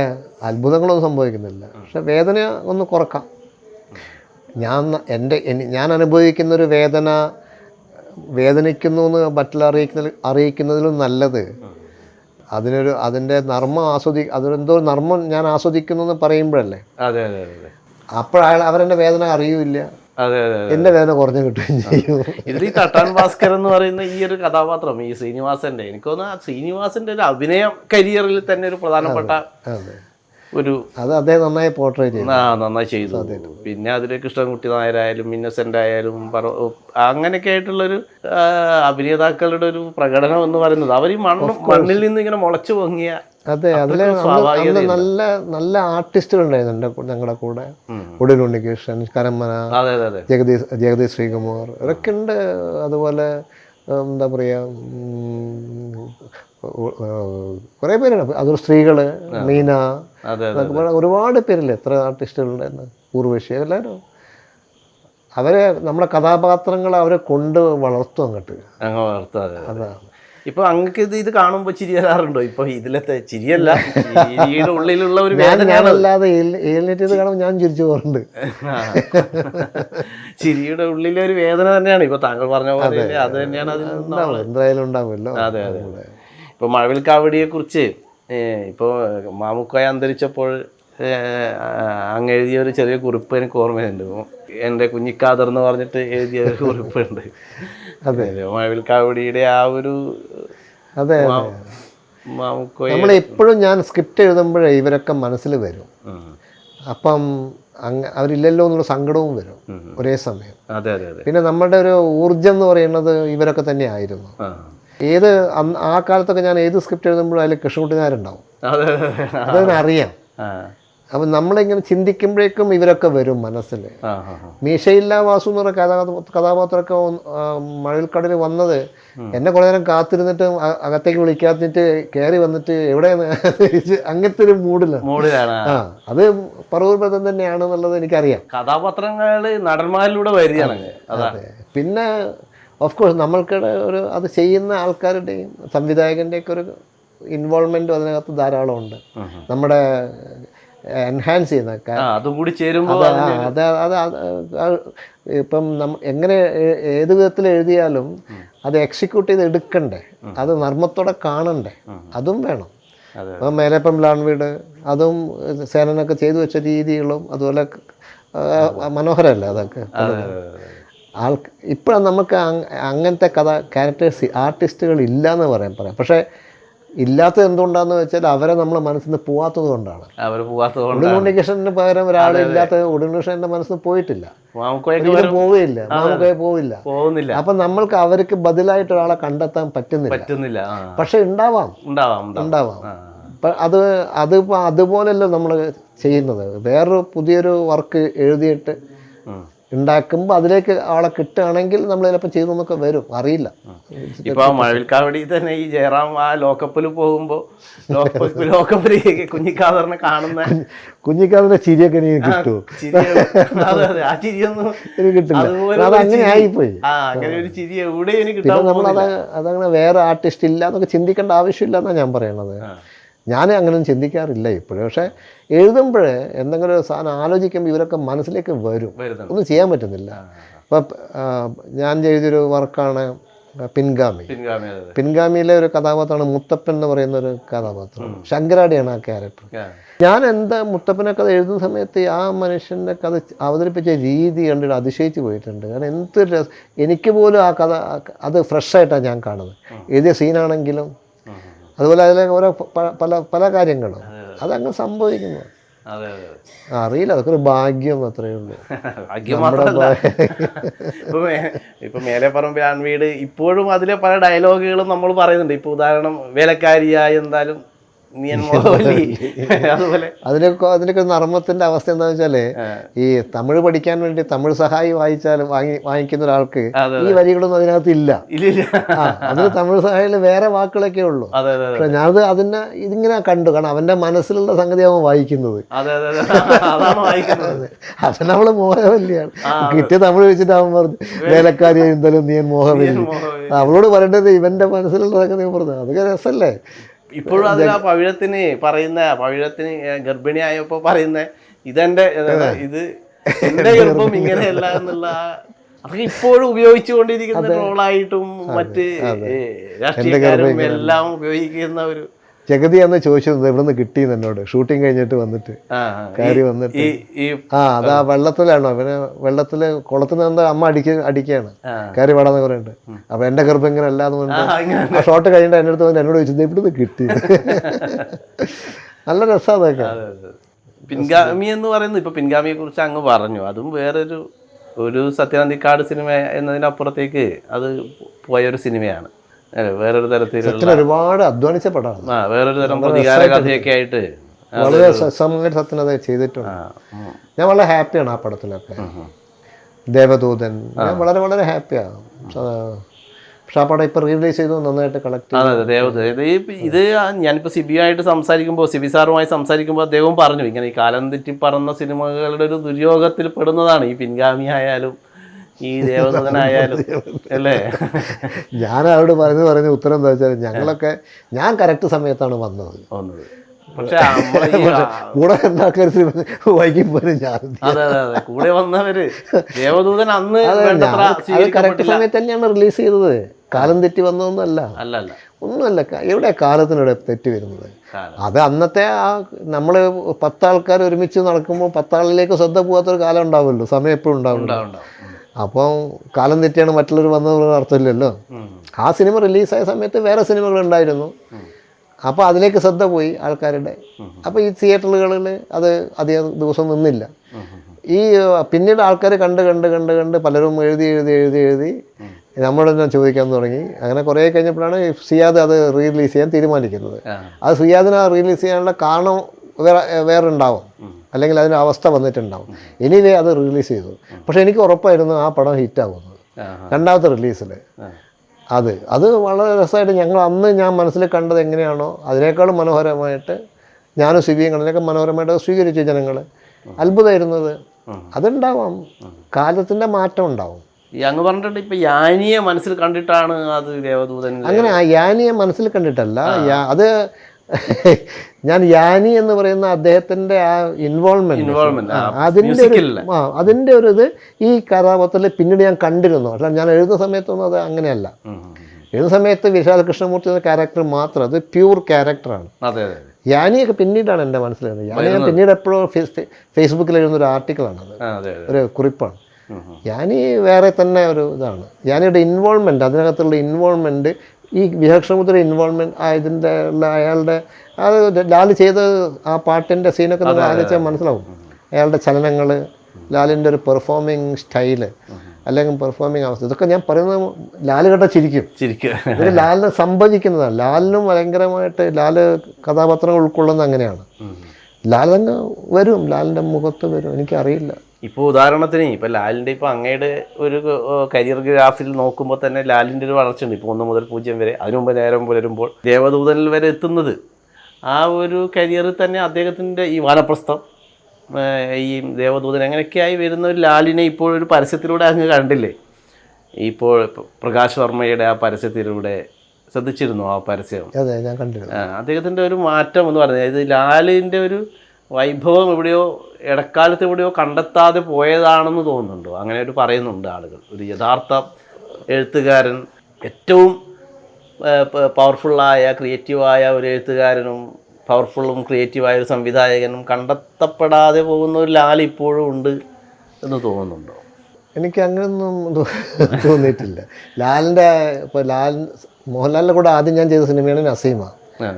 അത്ഭുതങ്ങളൊന്നും സംഭവിക്കുന്നില്ല. പക്ഷെ വേദന ഒന്ന് കുറക്കാം. ഞാൻ അനുഭവിക്കുന്നൊരു വേദനിക്കുന്നു എന്ന് മറ്റുള്ള അറിയിക്കുന്നതിലും നല്ലത് അതിൻ്റെ നർമ്മം അതെന്തോ നർമ്മം ഞാൻ ആസ്വദിക്കുന്നു എന്ന് പറയുമ്പോഴല്ലേ. അവരെൻ്റെ വേദന അറിയില്ല, എന്റെ വേദന കുറഞ്ഞു കിട്ടുകയും ചെയ്യും. ഇതിൽ ഈ തട്ടാൻ ഭാസ്കർ എന്ന് പറയുന്ന ഈ ഒരു കഥാപാത്രം, ഈ ശ്രീനിവാസന്റെ, എനിക്ക് തോന്നുന്നു ആ ശ്രീനിവാസന്റെ ഒരു അഭിനയ കരിയറിൽ തന്നെ ഒരു പ്രധാനപ്പെട്ട അത് അദ്ദേഹം നന്നായി പോർട്രേറ്റ് ചെയ്തു. നന്നായി ചെയ്തു. പിന്നെ അതിൽ കൃഷ്ണൻകുട്ടി നായരായാലും ഇന്നസെന്റ് ആയാലും അങ്ങനെയൊക്കെ ആയിട്ടുള്ളൊരു അഭിനേതാക്കളുടെ ഒരു പ്രകടനം എന്ന് പറയുന്നത് അവർ ഈ മണ്ണിൽ നിന്ന് ഇങ്ങനെ മുളച്ചു പൊങ്ങിയ. അതെ, അതിൽ നല്ല നല്ല ആർട്ടിസ്റ്റുകളുണ്ടായിരുന്നു ഞങ്ങളുടെ കൂടെ. ഉടൻ ഉണ്ണികൃഷ്ണൻ, കരമന, ജഗദീഷ് ശ്രീകുമാർ, ഇവരൊക്കെ ഉണ്ട്. അതുപോലെ എന്താ പറയുക, കുറേ പേരാണ്. അതൊരു സ്ത്രീകൾ, മീന, ഒരുപാട് പേരില്ലേ, എത്ര ആർട്ടിസ്റ്റുകളുണ്ടായിരുന്നു. ഊർവശി, എല്ലാവരും അവരെ നമ്മുടെ കഥാപാത്രങ്ങൾ അവരെ കൊണ്ട് വളർത്തും അങ്ങോട്ട്. അതാണ്. ഇപ്പൊ അങ്ങക്ക് ഇത് കാണുമ്പോ ചിരി വരാറുണ്ടോ? ഇപ്പൊ ഇതിലത്തെ ചിരിയല്ല, ചിരിയുടെ ഉള്ളിലുള്ള ഒരു ഞാനല്ലാതെ ഇത് കാണുമ്പോൾ ഞാൻ ചിരിച്ചു പോകാറുണ്ട്. ചിരിയുടെ ഉള്ളിലെ ഒരു വേദന തന്നെയാണ് ഇപ്പൊ താങ്കൾ പറഞ്ഞ പോലെ. അത് തന്നെയാണ് എന്തായാലും ഉണ്ടാവുമല്ലോ. അതെ അതെ. ഇപ്പൊ മഴവിൽക്കാവടിയെ കുറിച്ച് ഇപ്പോ മാമുക്കോയ അന്തരിച്ചപ്പോൾ അങ്ങ് എഴുതിയ ഒരു ചെറിയ കുറിപ്പ് എനിക്ക് ഓർമ്മയുണ്ട്. എൻ്റെ കുഞ്ഞിക്കാദർ എന്ന് പറഞ്ഞിട്ട് എഴുതിയ ഒരു കുറിപ്പുണ്ട്. അതെ, മഴവിൽക്കാവടിയുടെ ആ ഒരു നമ്മളെപ്പോഴും ഞാൻ സ്ക്രിപ്റ്റ് എഴുതുമ്പോഴേ ഇവരൊക്കെ മനസ്സിൽ വരും. അപ്പം അവരില്ലല്ലോ എന്നുള്ള സങ്കടവും വരും ഒരേ സമയം. പിന്നെ നമ്മുടെ ഒരു ഊർജം എന്ന് പറയുന്നത് ഇവരൊക്കെ തന്നെ ആയിരുന്നു. ആ കാലത്തൊക്കെ ഞാൻ ഏത് സ്ക്രിപ്റ്റ് എഴുതുമ്പോഴും അതിൽ കൃഷ്ണൻകുട്ടി നായരുണ്ടാവും, അതറിയാം. അപ്പം നമ്മളിങ്ങനെ ചിന്തിക്കുമ്പോഴേക്കും ഇവരൊക്കെ വരും മനസ്സിൽ. മീശയില്ല വാസു എന്ന് പറയുന്ന കഥാപാത്രമൊക്കെ മഴവിൽക്കാടിൽ വന്നത് എന്നെ കുറേ നേരം കാത്തിരുന്നിട്ട് അകത്തേക്ക് വിളിക്കാത്തിട്ട് കയറി വന്നിട്ട് എവിടെയാണ് അങ്ങനത്തെ ഒരു മൂഡിലാണ്. അത് പറവൂർ ബന്ധം തന്നെയാണെന്നുള്ളത് എനിക്കറിയാം. കഥാപാത്രങ്ങൾ നടന്മാരിലൂടെ വരികയാണ്. അതെ. പിന്നെ ഓഫ് കോഴ്സ് നമ്മൾക്കിടെ അത് ചെയ്യുന്ന ആൾക്കാരുടെയും സംവിധായകൻ്റെയൊക്കെ ഒരു ഇൻവോൾവ്മെൻറ്റും അതിനകത്ത് ധാരാളം ഉണ്ട്. നമ്മുടെ എൻഹാൻസ് ചെയ്യുന്ന അതും കൂടി ചേരുമ്പോൾ ഇപ്പം എങ്ങനെ ഏത് വിധത്തിൽ എഴുതിയാലും അത് എക്സിക്യൂട്ട് ചെയ്ത് എടുക്കണ്ടേ, അത് നർമ്മത്തോടെ കാണണ്ടേ, അതും വേണം. അപ്പം മേലേപ്പം ലാൺവീട് അതും സേനനൊക്കെ ചെയ്തു വെച്ച രീതികളും അതുപോലെ മനോഹരമല്ല അതൊക്കെ. ഇപ്പോഴാണ് നമുക്ക് അങ്ങനത്തെ ക്യാരക്ടേഴ്സ് ആർട്ടിസ്റ്റുകൾ ഇല്ലയെന്ന് പറയാം. പക്ഷേ ഇല്ലാത്തത് എന്തുകൊണ്ടാന്ന് വെച്ചാൽ അവരെ നമ്മളെ മനസ്സിൽ നിന്ന് പോവാത്തത് കൊണ്ടാണ്. ഉണ്ണികൃഷ്ണന് പകരം ഒരാളില്ലാത്ത ഉണ്ണികൃഷ്ണൻ്റെ മനസ്സിൽ നിന്ന് പോയിട്ടില്ല, പോവുകയില്ല, മാമുക്കോയെ പോവില്ല. അപ്പം നമ്മൾക്ക് അവർക്ക് ബദലായിട്ട് ഒരാളെ കണ്ടെത്താൻ പറ്റുന്നില്ല. പക്ഷെ ഉണ്ടാവാം. അതുപോലല്ലോ നമ്മൾ ചെയ്യുന്നത്. വേറൊരു പുതിയൊരു വർക്ക് എഴുതിയിട്ട് ഉണ്ടാക്കുമ്പോൾ അതിലേക്ക് ആളെ കിട്ടുകയാണെങ്കിൽ നമ്മൾ ചിലപ്പോൾ ചെയ്തെന്നൊക്കെ വരും, അറിയില്ല. ഇപ്പൊ മഴവിൽക്കാവടി തന്നെ ഈ ജയറാം ആ ലോക്കപ്പിൽ പോകുമ്പോൾ ലോക്കപ്പിൽ കുഞ്ഞിക്കാദറിനെ കാണുന്ന കുഞ്ഞിക്കാദറിന്റെ ചിരിയൊക്കെ എനിക്ക് കിട്ടുമോ? ആ ചിരിയൊന്നും എനിക്ക് കിട്ടില്ല, അതങ്ങനെ ആയിപ്പോയി. അങ്ങനെ ഒരു ചിരി എവിടെ എനിക്ക് അതങ്ങനെ വേറെ ആർട്ടിസ്റ്റ് ഇല്ല എന്നൊക്കെ ചിന്തിക്കേണ്ട ആവശ്യമില്ല എന്നാണ് ഞാൻ പറയണത്. ഞാൻ അങ്ങനെയൊന്നും ചിന്തിക്കാറില്ല ഇപ്പോഴും. പക്ഷേ എഴുതുമ്പോഴേ എന്തെങ്കിലും ഒരു സാധനം ആലോചിക്കുമ്പോൾ ഇവരൊക്കെ മനസ്സിലേക്ക് വരും, ഒന്നും ചെയ്യാൻ പറ്റുന്നില്ല. അപ്പം ഞാൻ ചെയ്തൊരു വർക്കാണ് പിൻഗാമിയിലെ ഒരു കഥാപാത്രമാണ് മുത്തപ്പൻ എന്ന് പറയുന്ന ഒരു കഥാപാത്രം. ശങ്കരാടിയാണ് ആ ക്യാരക്ടർ. ഞാൻ മുത്തപ്പനെ കഥ എഴുതുന്ന സമയത്ത് ആ മനുഷ്യൻ്റെ കഥ അവതരിപ്പിച്ച രീതി കണ്ടിട്ട് അതിശയിച്ച് പോയിട്ടുണ്ട്. കാരണം എന്തൊരു രസം. എനിക്ക് പോലും ആ കഥ അത് ഫ്രഷായിട്ടാണ് ഞാൻ കാണുന്നത്. എഴുതിയ സീനാണെങ്കിലും അതുപോലെ അതിലെ ഓരോ പല കാര്യങ്ങളും അതങ്ങ് സംഭവിക്കുന്നു. അറിയില്ല, അതൊക്കെ ഒരു ഭാഗ്യം അത്രയേ ഉള്ളൂ. ഇപ്പൊ മേലെപ്പറമ്പ് ആൺവീട് ഇപ്പോഴും അതിലെ പല ഡയലോഗുകളും നമ്മൾ പറയുന്നുണ്ട്. ഇപ്പൊ ഉദാഹരണം വേലക്കാരിയായ എന്തായാലും അതിനൊക്കെ നർമ്മത്തിന്റെ അവസ്ഥ എന്താണെന്ന് വെച്ചാല്, ഈ തമിഴ് പഠിക്കാൻ വേണ്ടി തമിഴ് സഹായി വാങ്ങിക്കുന്ന ഒരാൾക്ക് ഈ വരികളൊന്നും അതിനകത്ത് ഇല്ല. അതിന് തമിഴ് സഹായിയിൽ വേറെ വാക്കുകളൊക്കെ ഉള്ളൂ. പക്ഷെ ഞാനത് ഇതിങ്ങനെ കണ്ടു, കാരണം അവന്റെ മനസ്സിലുള്ള സംഗതി അവൻ വായിക്കുന്നത്. അവൻ നമ്മള് മോഹവല്ലിയാണ്. കിട്ടിയ തമിഴ് വെച്ചിട്ട് അവൻ പറഞ്ഞു വേലക്കാരി എന്തായാലും നീ മോഹവല്ലി. അവളോട് പറയേണ്ടത് ഇവന്റെ മനസ്സിലുള്ള സംഗതി പറഞ്ഞു. അതൊക്കെ രസമല്ലേ? ഇപ്പോഴും അതിൽ ആ പവിഴത്തിന് ഗർഭിണിയായപ്പോ പറയുന്ന ഇതെന്റെ ഇത് എന്റെ ഗർഭം ഇങ്ങനെയല്ല എന്നുള്ള അതൊക്കെ ഇപ്പോഴും ഉപയോഗിച്ചുകൊണ്ടിരിക്കുന്ന ട്രോളായിട്ടും മറ്റ് രാഷ്ട്രീയക്കാരും എല്ലാം ഉപയോഗിക്കുന്ന ഒരു ജഗതി അന്ന് ചോദിച്ചത് എവിടെ നിന്ന് കിട്ടിയെന്ന് എന്നോട്. ഷൂട്ടിങ് കഴിഞ്ഞിട്ട് വന്നിട്ട് കയറി വന്നിട്ട് അതാ വെള്ളത്തിലാണോ അവന് വെള്ളത്തില് കുളത്തിന് എന്താ അമ്മ അടിക്കുകയാണ് കയറി പാടാന്ന് പറയുന്നുണ്ട്. അപ്പൊ എന്റെ ഗർഭം ഇങ്ങനെ അല്ലാന്ന് പറഞ്ഞിട്ട് ആ ഷോട്ട് കഴിഞ്ഞിട്ട് എൻ്റെ അടുത്ത് വന്നിട്ട് എന്നോട് ചോദിച്ചത് എവിടെ നിന്ന് കിട്ടി. നല്ല രസം അതൊക്കെ. പിൻഗാമി എന്ന് പറയുന്നത് ഇപ്പൊ പിൻഗാമിയെ കുറിച്ച് അങ്ങ് പറഞ്ഞു. അതും ഒരു സത്യനന്ദിക്കാട് സിനിമ എന്നതിനപ്പുറത്തേക്ക് അത് പോയൊരു സിനിമയാണ്. വേറൊരു തരത്തിൽ ഒരുപാട് അധ്വാനിച്ച പടമാണ്. വേറൊരു തരം പ്രതികാര കഥയൊക്കെ ആയിട്ട് വളരെ സത്യൻ അത് ചെയ്തിട്ടുണ്ട്. ഞാൻ വളരെ ഹാപ്പിയാണ് ആ പടത്തിലൊക്കെ. ദേവദൂതൻ ഞാൻ വളരെ വളരെ ഹാപ്പിയാണ്. പക്ഷെ ആ പടം ഇപ്പൊ റിലീസ് ചെയ്തു, നന്നായിട്ട് കളക്ട്. അതെ, ദേവദൂതൻ ഇത് ഞാനിപ്പോൾ സിബിയായിട്ട് സിബി സാറുമായി സംസാരിക്കുമ്പോൾ അദ്ദേഹം പറഞ്ഞു ഇങ്ങനെ ഈ കാലം തെറ്റി പറന്ന സിനിമകളുടെ ഒരു ദുര്യോഗത്തിൽ പെടുന്നതാണ് ഈ പിൻഗാമി ആയാലും ഈ ദേവദൂതനായാലും അല്ലേ. ഞാൻ അവരോട് പറയുന്ന ഉത്തരം എന്താ വെച്ചാൽ ഞാൻ കറക്റ്റ് സമയത്താണ് വന്നത്. പക്ഷെ കൂടെ വൈകിപ്പോലും ഞാൻ കൂടെ വന്നവര് ദേവദൂതൻ അന്ന് കറക്റ്റ് സമയത്ത് തന്നെയാണ് റിലീസ് ചെയ്തത്. കാലം തെറ്റി വന്നതൊന്നുമല്ല, ഒന്നുമല്ല. എവിടെ കാലത്തിനിടെ തെറ്റി വരുന്നത്? അത് അന്നത്തെ നമ്മൾ 10 ആൾക്കാർ ഒരുമിച്ച് നടക്കുമ്പോൾ 10 ആളിലേക്ക് ശ്രദ്ധ പോകാത്തൊരു കാലം ഉണ്ടാവുമല്ലോ, സമയം എപ്പോഴും ഉണ്ടാവും. അപ്പം കാലം തെറ്റിയാണ് മറ്റുള്ളവർ വന്നതെന്നുള്ള അർത്ഥമില്ലല്ലോ. ആ സിനിമ റിലീസായ സമയത്ത് വേറെ സിനിമകളുണ്ടായിരുന്നു. അപ്പോൾ അതിലേക്ക് ശ്രദ്ധ പോയി ആൾക്കാരുടെ. അപ്പോൾ ഈ തിയേറ്ററുകളിൽ അത് അധികം ദിവസം നിന്നില്ല. ഈ പിന്നീട് ആൾക്കാർ കണ്ട് പലരും എഴുതി നമ്മളെന്നെ ചോദിക്കാൻ തുടങ്ങി. അങ്ങനെ കുറേ കഴിഞ്ഞപ്പോഴാണ് സിയാദ് അത് റിലീസ് ചെയ്യാൻ തീരുമാനിക്കുന്നത്. അത് സിയാദിനെ റിലീസ് ചെയ്യാനുള്ള കാരണം വേറെ ഉണ്ടാവും, അല്ലെങ്കിൽ അതിന് അവസ്ഥ വന്നിട്ടുണ്ടാവും. എനിവേ അത് റിലീസ് ചെയ്തു. പക്ഷെ എനിക്ക് ഉറപ്പായിരുന്നു ആ പടം ഹിറ്റാകുന്നത് രണ്ടാമത്തെ റിലീസിൽ. അത് വളരെ രസമായിട്ട് ഞാൻ മനസ്സിൽ കണ്ടത് എങ്ങനെയാണോ അതിനേക്കാളും മനോഹരമായിട്ട് ഞാനും സിബിയും കണ്ടതിനേക്കാൾ മനോഹരമായിട്ട് സ്വീകരിച്ചു ജനങ്ങൾ. അത്ഭുതമായിരുന്നത്. അതുണ്ടാവാം, കാലത്തിൻ്റെ മാറ്റം ഉണ്ടാവും. അങ്ങ് പറഞ്ഞിട്ട് ഇപ്പം യാനിയെ മനസ്സിൽ കണ്ടിട്ടാണ് അത് ദേവദൂതൻ. അങ്ങനെ യാനിയെ മനസ്സിൽ കണ്ടിട്ടല്ല, അത് ഞാൻ യാനി എന്ന് പറയുന്ന അദ്ദേഹത്തിൻ്റെ ആ ഇൻവോൾവ്മെന്റ് അതിൻ്റെ ഒരു ഇത് ഈ കഥാപാത്രത്തിൽ പിന്നീട് ഞാൻ കണ്ടിരുന്നു. പക്ഷേ ഞാൻ എഴുതുന്ന സമയത്തൊന്നും അത് അങ്ങനെയല്ല. എഴുതുന്ന സമയത്ത് വിശാൽ കൃഷ്ണമൂർത്തി എന്ന ക്യാരക്ടർ മാത്രം അത് പ്യൂർ ക്യാരക്ടറാണ്. അതെ അതെ. യാനിയൊക്കെ പിന്നീടാണ് എൻ്റെ മനസ്സിലായത്. ഞാൻ പിന്നീട് എപ്പോഴും ഫേസ്ബുക്കിൽ എഴുതുന്ന ഒരു ആർട്ടിക്കിളാണത്, ഒരു കുറിപ്പാണ്. യാനി വേറെ തന്നെ ഒരു ഇതാണ്. യാനിയുടെ ഇൻവോൾവ്മെൻറ്റ്, അതിനകത്തുള്ള ഇൻവോൾവ്മെൻറ്റ്, ഈ വിശാൽ ഇൻവോൾവ്മെൻറ്റ് ഇതിൻ്റെ ഉള്ള അയാളുടെ അത് ലാൽ ചെയ്ത ആ പാട്ടിൻ്റെ സീനൊക്കെ നമ്മൾ ആലോചിച്ചാൽ മനസ്സിലാവും. അയാളുടെ ചലനങ്ങൾ, ലാലിൻ്റെ ഒരു പെർഫോമിങ് സ്റ്റൈല്, അല്ലെങ്കിൽ പെർഫോമിങ് അവസ്ഥ, ഇതൊക്കെ ഞാൻ പറയുന്നത് ലാൽ കേട്ട ചിരിക്കും. ഇത് ലാലിനെ സംഭവിക്കുന്നതാണ്. ലാലിനും ഭയങ്കരമായിട്ട് ലാല് കഥാപാത്രങ്ങൾ ഉൾക്കൊള്ളുന്നത് അങ്ങനെയാണ്. ലാലങ്ങ് വരും, ലാലിൻ്റെ മുഖത്ത് വരും. എനിക്കറിയില്ല. ഇപ്പോൾ ഉദാഹരണത്തിന് ഇപ്പോൾ ലാലിൻ്റെ ഇപ്പോൾ അങ്ങയുടെ ഒരു കരിയർ ഗ്രാഫിൽ നോക്കുമ്പോൾ തന്നെ ലാലിൻ്റെ ഒരു വളർച്ചയുണ്ട്. ഇപ്പോൾ 1 മുതൽ 0 വരെ, അതിനു മുമ്പ് നേരം പുലരുമ്പോൾ ദേവദൂതനിൽ വരെ എത്തുന്നത്. ആ ഒരു കരിയറിൽ തന്നെ അദ്ദേഹത്തിൻ്റെ ഈ വാനപ്രസ്ഥം, ഈ ദേവദൂതൻ അങ്ങനെയൊക്കെയായി വരുന്ന ഒരു ലാലിനെ ഇപ്പോൾ ഒരു പരസ്യത്തിലൂടെ അങ്ങ് കണ്ടില്ലേ? ഇപ്പോൾ പ്രകാശ് വർമ്മയുടെ ആ പരസ്യത്തിലൂടെ ശ്രദ്ധിച്ചിരുന്നു ആ പരസ്യം? അതെ, ഞാൻ കണ്ടിരുന്നു. അദ്ദേഹത്തിൻ്റെ ഒരു മാറ്റം എന്ന് പറഞ്ഞാൽ ഇത് ലാലിൻ്റെ ഒരു വൈഭവം എവിടെയോ ഇടക്കാലത്ത് എവിടെയോ കണ്ടെത്താതെ പോയതാണെന്ന് തോന്നുന്നുണ്ടോ? അങ്ങനെ ഒരു പറയുന്നുണ്ട് ആളുകൾ. ഒരു യഥാർത്ഥ എഴുത്തുകാരൻ, ഏറ്റവും പവർഫുള്ളായ ക്രിയേറ്റീവായ ഒരു എഴുത്തുകാരനും പവർഫുള്ളും ക്രിയേറ്റീവായ ഒരു സംവിധായകനും കണ്ടെത്തപ്പെടാതെ പോകുന്ന ഒരു ലാൽ ഇപ്പോഴും ഉണ്ട് എന്ന് തോന്നുന്നുണ്ടോ? എനിക്ക് അങ്ങനെയൊന്നും തോന്നിയിട്ടില്ല. ലാലിൻ്റെ ഇപ്പോൾ മോഹൻലാലിൻ്റെ കൂടെ ആദ്യം ഞാൻ ചെയ്ത സിനിമയാണ് നസീമ.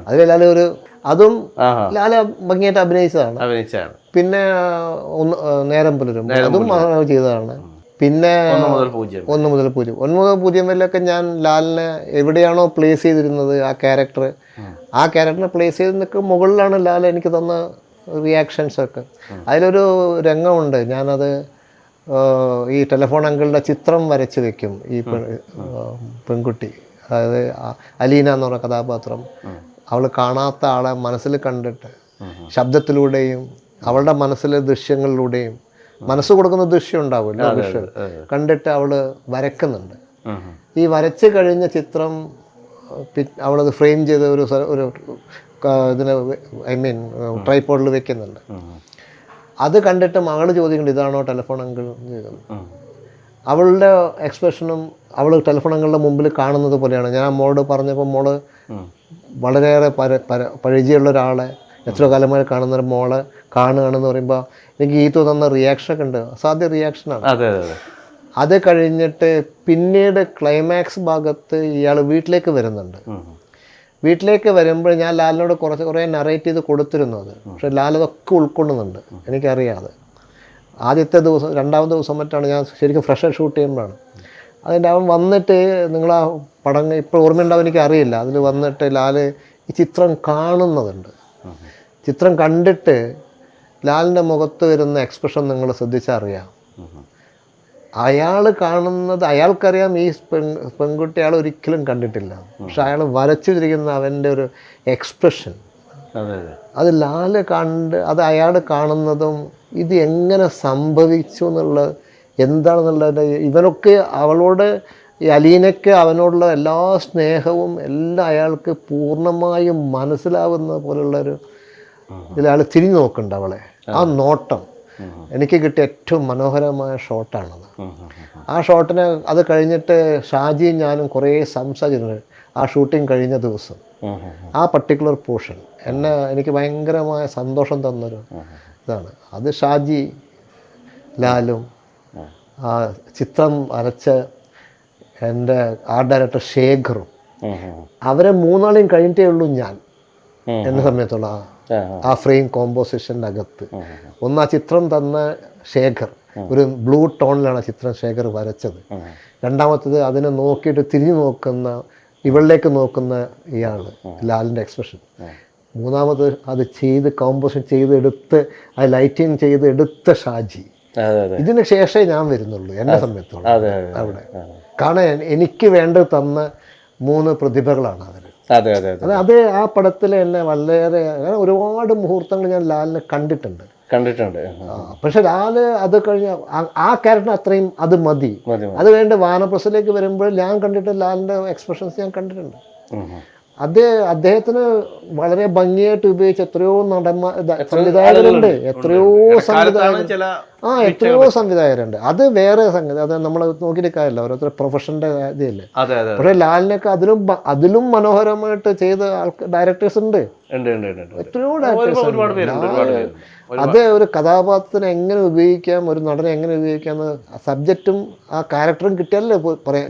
അതിൽ ലാൽ ഒരു അതും ലാൽ ഭംഗിയായിട്ട് അഭിനയിച്ചതാണ്. പിന്നെ നേരം പുലരും അതും ചെയ്തതാണ്. പിന്നെ 1 മുതൽ 0 വരെയൊക്കെ ഞാൻ ലാലിനെ എവിടെയാണോ പ്ലേസ് ചെയ്തിരുന്നത് ആ ക്യാരക്ടറിനെ പ്ലേസ് ചെയ്തതിനൊക്കെ മുകളിലാണ് ലാൽ എനിക്ക് തന്ന റിയാക്ഷൻസൊക്കെ. അതിലൊരു രംഗമുണ്ട്, ഞാനത് ഈ ടെലിഫോൺ അങ്കിളുടെ ചിത്രം വരച്ച് വെക്കും. ഈ പെൺകുട്ടി, അതായത് അലീന എന്ന് പറഞ്ഞ കഥാപാത്രം, അവൾ കാണാത്ത ആളെ മനസ്സിൽ കണ്ടിട്ട് ശബ്ദത്തിലൂടെയും അവളുടെ മനസ്സിലെ ദൃശ്യങ്ങളിലൂടെയും, മനസ്സ് കൊടുക്കുന്ന ദൃശ്യം ഉണ്ടാവുമല്ലോ, ദൃശ്യം കണ്ടിട്ട് അവൾ വരയ്ക്കുന്നുണ്ട്. ഈ വരച്ച് കഴിഞ്ഞ ചിത്രം അവളത് ഫ്രെയിം ചെയ്ത് ഒരു ഇതിന് ട്രൈപോഡിൽ വെക്കുന്നുണ്ട്. അത് കണ്ടിട്ട് മകൾ ചോദിക്കുന്നുണ്ട്, ഇതാണോ ടെലിഫോൺ അങ്കിൾ ചെയ്തത്? അവളുടെ എക്സ്പ്രഷനും അവൾ ടെലിഫോൺ അങ്കിളുടെ മുമ്പിൽ കാണുന്നത് പോലെയാണ്. ഞാൻ മോളോട് പറഞ്ഞപ്പോൾ മോള് വളരെയേറെ പരിചയമുള്ള ഒരാളെ, എത്ര കാലമായി കാണുന്ന ഒരു മോളെ കാണുകയാണെന്ന് പറയുമ്പോൾ എനിക്ക് ഈ തോന്നുന്ന റിയാക്ഷനൊക്കെ ഉണ്ട്, അസാധ്യ റിയാക്ഷനാണ്. അത് കഴിഞ്ഞിട്ട് പിന്നീട് ക്ലൈമാക്സ് ഭാഗത്ത് ഇയാൾ വീട്ടിലേക്ക് വരുന്നുണ്ട്. വീട്ടിലേക്ക് വരുമ്പോൾ ഞാൻ ലാലിനോട് കുറേ നറേറ്റ് ചെയ്ത് കൊടുത്തിരുന്നു അത്. പക്ഷേ ലാൽ അതൊക്കെ ഉൾക്കൊള്ളുന്നുണ്ട്, എനിക്കറിയാതെ. ആദ്യത്തെ ദിവസം 2ാമത്തെ ദിവസം മറ്റാണ് ഞാൻ ശരിക്കും ഫ്രഷ് ഷൂട്ട് ചെയ്യുമ്പോഴാണ് അതിൻ്റെ അവൻ വന്നിട്ട്, നിങ്ങളാ പടം ഇപ്പോൾ ഓർമ്മയുണ്ടാവും എനിക്കറിയില്ല, അതിൽ വന്നിട്ട് ലാൽ ഈ ചിത്രം കാണുന്നതുണ്ട്. ചിത്രം കണ്ടിട്ട് ലാലിൻ്റെ മുഖത്ത് വരുന്ന എക്സ്പ്രഷൻ നിങ്ങൾ ശ്രദ്ധിച്ചറിയാം. അയാൾ കാണുന്നത്, അയാൾക്കറിയാം ഈ പെൺകുട്ടി അയാൾ ഒരിക്കലും കണ്ടിട്ടില്ല. പക്ഷെ അയാൾ വരച്ചിരിക്കുന്ന അവൻ്റെ ഒരു എക്സ്പ്രഷൻ, അത് ലാൽ അത് അയാൾ കാണുന്നതും ഇത് എങ്ങനെ സംഭവിച്ചു എന്നുള്ളത് എന്താണെന്നുള്ളത്, ഇവനൊക്കെ അവളോട്, ഈ അലീനയ്ക്ക് അവനോടുള്ള എല്ലാ സ്നേഹവും എല്ലാം അയാൾക്ക് പൂർണ്ണമായും മനസ്സിലാവുന്ന പോലുള്ളൊരു ഇതിലയാൾ തിരിഞ്ഞു നോക്കുന്നുണ്ട് അവളെ. ആ നോട്ടം എനിക്ക് കിട്ടിയ ഏറ്റവും മനോഹരമായ ഷോട്ടാണത്. ആ ഷോട്ടിന് അത് കഴിഞ്ഞിട്ട് ഷാജിയും ഞാനും കുറേ സംസാരിച്ചിട്ടുണ്ട്. ആ ഷൂട്ടിങ് കഴിഞ്ഞ ദിവസം ആ പർട്ടിക്കുലർ പോർഷൻ എനിക്ക് ഭയങ്കരമായ സന്തോഷം തന്നൊരു ഇതാണ്. അത് ഷാജി, ലാലും, ആ ചിത്രം വരച്ച എൻ്റെ ആർട്ട് ഡയറക്ടർ ശേഖറും, അവരെ 3 കഴിഞ്ഞിട്ടേ ഉള്ളൂ ഞാൻ എന്നെ സമയത്തുള്ള ആ ഫ്രെയിം കോമ്പോസിഷൻ്റെ അകത്ത്. ഒന്ന് ആ ചിത്രം തന്ന ശേഖർ, ഒരു ബ്ലൂ ടോണിലാണ് ആ ചിത്രം ശേഖർ വരച്ചത്. രണ്ടാമത്തത് അതിനെ നോക്കിയിട്ട് തിരിഞ്ഞു നോക്കുന്ന, ഇവളിലേക്ക് നോക്കുന്ന ഇയാൾ ലാലിൻ്റെ എക്സ്പ്രഷൻ. മൂന്നാമത് അത് കോമ്പോസിഷൻ ചെയ്തെടുത്ത് അത് ലൈറ്റിങ് ചെയ്തെടുത്ത ഷാജി. ഇതിന് ശേഷമേ ഞാൻ വരുന്നുള്ളൂ എന്നെ സമയത്തോളം അവിടെ. കാരണം എനിക്ക് വേണ്ടത് തന്ന 3 പ്രതിഭകളാണ് അവർ. അത് ആ പടത്തിൽ എന്നെ വളരെയേറെ ഒരുപാട് മുഹൂർത്തങ്ങൾ ഞാൻ ലാലിനെ കണ്ടിട്ടുണ്ട്. പക്ഷെ ലാല് അത് കഴിഞ്ഞ ആ ക്യാരക്ടർ അത്രയും അത് മതി. അത് വേണ്ട വാനപ്രസ്ഥയിലേക്ക് വരുമ്പോൾ ഞാൻ കണ്ടിട്ട് ലാലിൻ്റെ എക്സ്പ്രഷൻസ് ഞാൻ കണ്ടിട്ടുണ്ട്. അദ്ദേഹത്തിന് വളരെ ഭംഗിയായിട്ട് ഉപയോഗിച്ച എത്രയോ സംവിധായകരുണ്ട്, എത്രയോ സംവിധായകർ. എത്രയോ സംവിധായകരുണ്ട്. അത് വേറെ സംഗതി, അത് നമ്മൾ നോക്കിയിട്ട് കാര്യമില്ല, ഓരോരുത്തർ പ്രൊഫഷൻ്റെ ഇതില്ലേ. അതെ അതെ പക്ഷേ ലാലിനൊക്കെ അതിലും മനോഹരമായിട്ട് ചെയ്ത ഡയറക്ടേഴ്സ് ഉണ്ട്, എത്രയോ ഡയറക്ടേഴ്സ്. ഒരുപാട് പേരുണ്ട്. അത് ഒരു കഥാപാത്രത്തിനെ എങ്ങനെ ഉപയോഗിക്കാം, ഒരു നടനെ എങ്ങനെ ഉപയോഗിക്കാം, സബ്ജക്റ്റും ആ ക്യാരക്ടറും കിട്ടിയാലേ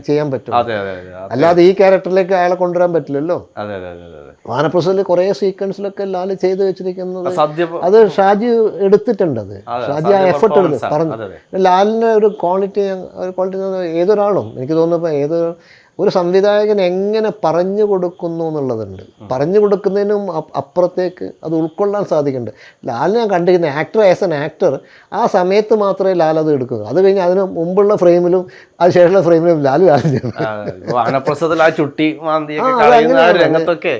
ചെയ്യാൻ പറ്റും. അതെ അതെ അതെ അല്ലാതെ ഈ ക്യാരക്ടറിലേക്ക് അയാളെ കൊണ്ടുവരാൻ പറ്റില്ലല്ലോ. അതെ അതെ അതെ അതെ. വാനപ്രസ്ഥത്തിൽ കുറേ സീക്വൻസിലൊക്കെ ലാല് ചെയ്തു വെച്ചിരിക്കുന്നത് സദ്യ അത് ഷാജി എടുത്തിട്ടുണ്ട്. അത് ഷാജി ആ എഫർട്ട് എടുത്ത് പറഞ്ഞു. ലാലിൻ്റെ ഒരു ക്വാളിറ്റി ഏതൊരാളും എനിക്ക് തോന്നുന്നു ഒരു സംവിധായകൻ എങ്ങനെ പറഞ്ഞു കൊടുക്കുന്നു എന്നുള്ളതുണ്ട്. പറഞ്ഞു കൊടുക്കുന്നതിനും അപ്പുറത്തേക്ക് അത് ഉൾക്കൊള്ളാൻ സാധിക്കുന്നുണ്ട്. ലാലിനെ ഞാൻ കണ്ടിരിക്കുന്ന ആക്ടർ ആക്ടർ ആ സമയത്ത് മാത്രമേ ലാൽ അത് എടുക്കുന്നു. അത് കഴിഞ്ഞ് അതിന് മുമ്പുള്ള ഫ്രെയിമിലും അത് ശേഷമുള്ള ഫ്രെയിമിലും ലാൽ വാനപ്രസ്ഥത്തിൽ ആ ചുട്ടി രംഗത്തൊക്കെ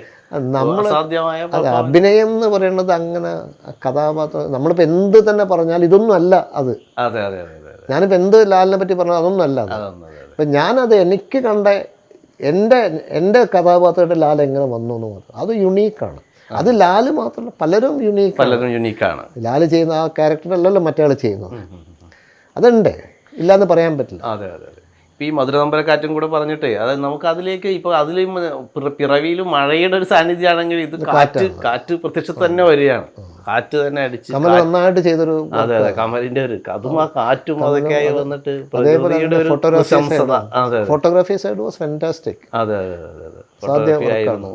നമ്മൾ അഭിനയം എന്ന് പറയുന്നത് അങ്ങനെ കഥാപാത്രം നമ്മളിപ്പോൾ എന്ത് തന്നെ പറഞ്ഞാൽ ഇതൊന്നും അല്ല അത്. ഞാനിപ്പോൾ എന്ത് ലാലിനെ പറ്റി പറഞ്ഞാൽ അതൊന്നും അല്ല അത്. അപ്പം ഞാനത് എനിക്ക് കണ്ട എൻ്റെ കഥാപാത്രമായിട്ട് ലാൽ എങ്ങനെ വന്നു എന്ന് പറഞ്ഞു, അത് യുണീക്കാണ്. അത് ലാല് മാത്രമല്ല, പലരും യുണീക്കാണ്. ലാല് ചെയ്യുന്ന ആ ക്യാരക്ടറല്ലല്ലോ മറ്റേ ആൾ ചെയ്യുന്നത്. അതുണ്ട്, ഇല്ലയെന്ന് പറയാൻ പറ്റില്ല. അതെ അതെ അതെ. ഇപ്പോൾ ഈ മധുരതമ്പരക്കാറ്റും കൂടെ പറഞ്ഞിട്ടേ, അതായത് നമുക്ക് അതിലേക്ക് ഇപ്പോൾ അതിലും പിറവിയിലും മഴയുടെ ഒരു സാന്നിധ്യമാണെങ്കിൽ ഇത് കാറ്റ് പ്രത്യക്ഷത്തിൽ തന്നെ വരികയാണ്. കാറ്റ് തന്നെ അടിച്ച് കമൽ നന്നായിട്ട് ചെയ്തൊരു. അതെ അതെ, കമലിന്റെ ഒരു അതും ആ കാറ്റും അതൊക്കെ ആയി വന്നിട്ട് ഫോട്ടോഗ്രാഫി സൈഡ് വാസ് ഫാന്റാസ്റ്റിക്. അതെ അതെ അതെ അതെ, ഫോട്ടോഗ്രാഫി ആയിരുന്നു.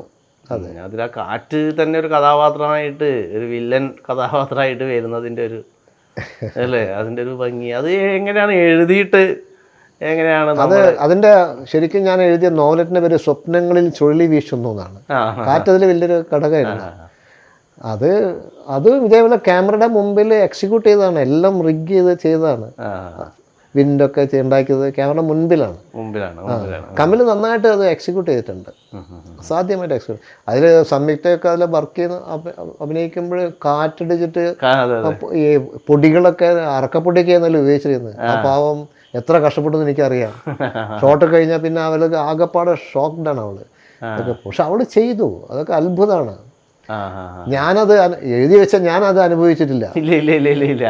അതെ, അതിൽ ആ കാറ്റ് തന്നെ ഒരു കഥാപാത്രമായിട്ട്, ഒരു വില്ലൻ കഥാപാത്രമായിട്ട് വരുന്നതിൻ്റെ ഒരു അല്ലേ, അതിൻ്റെ ഒരു ഭംഗി, അത് എങ്ങനെയാണ് എഴുതിയിട്ട് എങ്ങനെയാണ് അതിൻ്റെ ശരിക്കും ഞാൻ എഴുതിയ നോവലറ്റിൻ്റെ പേര് സ്വപ്നങ്ങളിൽ ചുഴലി വീശുന്നു എന്നാണ്. കാറ്റതിൽ വലിയൊരു ഘടകമായിരുന്നു. അത് ഇതേപോലെ ക്യാമറയുടെ മുമ്പിൽ എക്സിക്യൂട്ട് ചെയ്തതാണ്, എല്ലാം റിഗ് ചെയ്തതാണ്. വിൻഡൊക്കെ ഉണ്ടാക്കിയത് ക്യാമറ മുൻപിലാണ്. കമൽ നന്നായിട്ട് അത് എക്സിക്യൂട്ട് ചെയ്തിട്ടുണ്ട്, അസാധ്യമായിട്ട് എക്സിക്യൂട്ട്. അതിൽ സംയുക്തയൊക്കെ അതിൽ വർക്ക് ചെയ്യുന്ന അഭിനയിക്കുമ്പോൾ കാറ്റടിച്ചിട്ട് ഈ പൊടികളൊക്കെ അറക്കപ്പൊടിയൊക്കെ ആയിരുന്നല്ലോ ഉപയോഗിച്ചിരുന്നത്. ആ പാവം എത്ര കഷ്ടപ്പെട്ടെന്ന് എനിക്കറിയാം. ഷോട്ട് കഴിഞ്ഞാൽ പിന്നെ അവൾക്ക് ആകെപ്പാടെ ഷോക്ക്ഡാണ് അവള്. പക്ഷെ അവള് ചെയ്തു, അതൊക്കെ അത്ഭുതമാണ്. ഞാനത് എഴുതി വെച്ചാൽ ഞാനത് അനുഭവിച്ചിട്ടില്ല,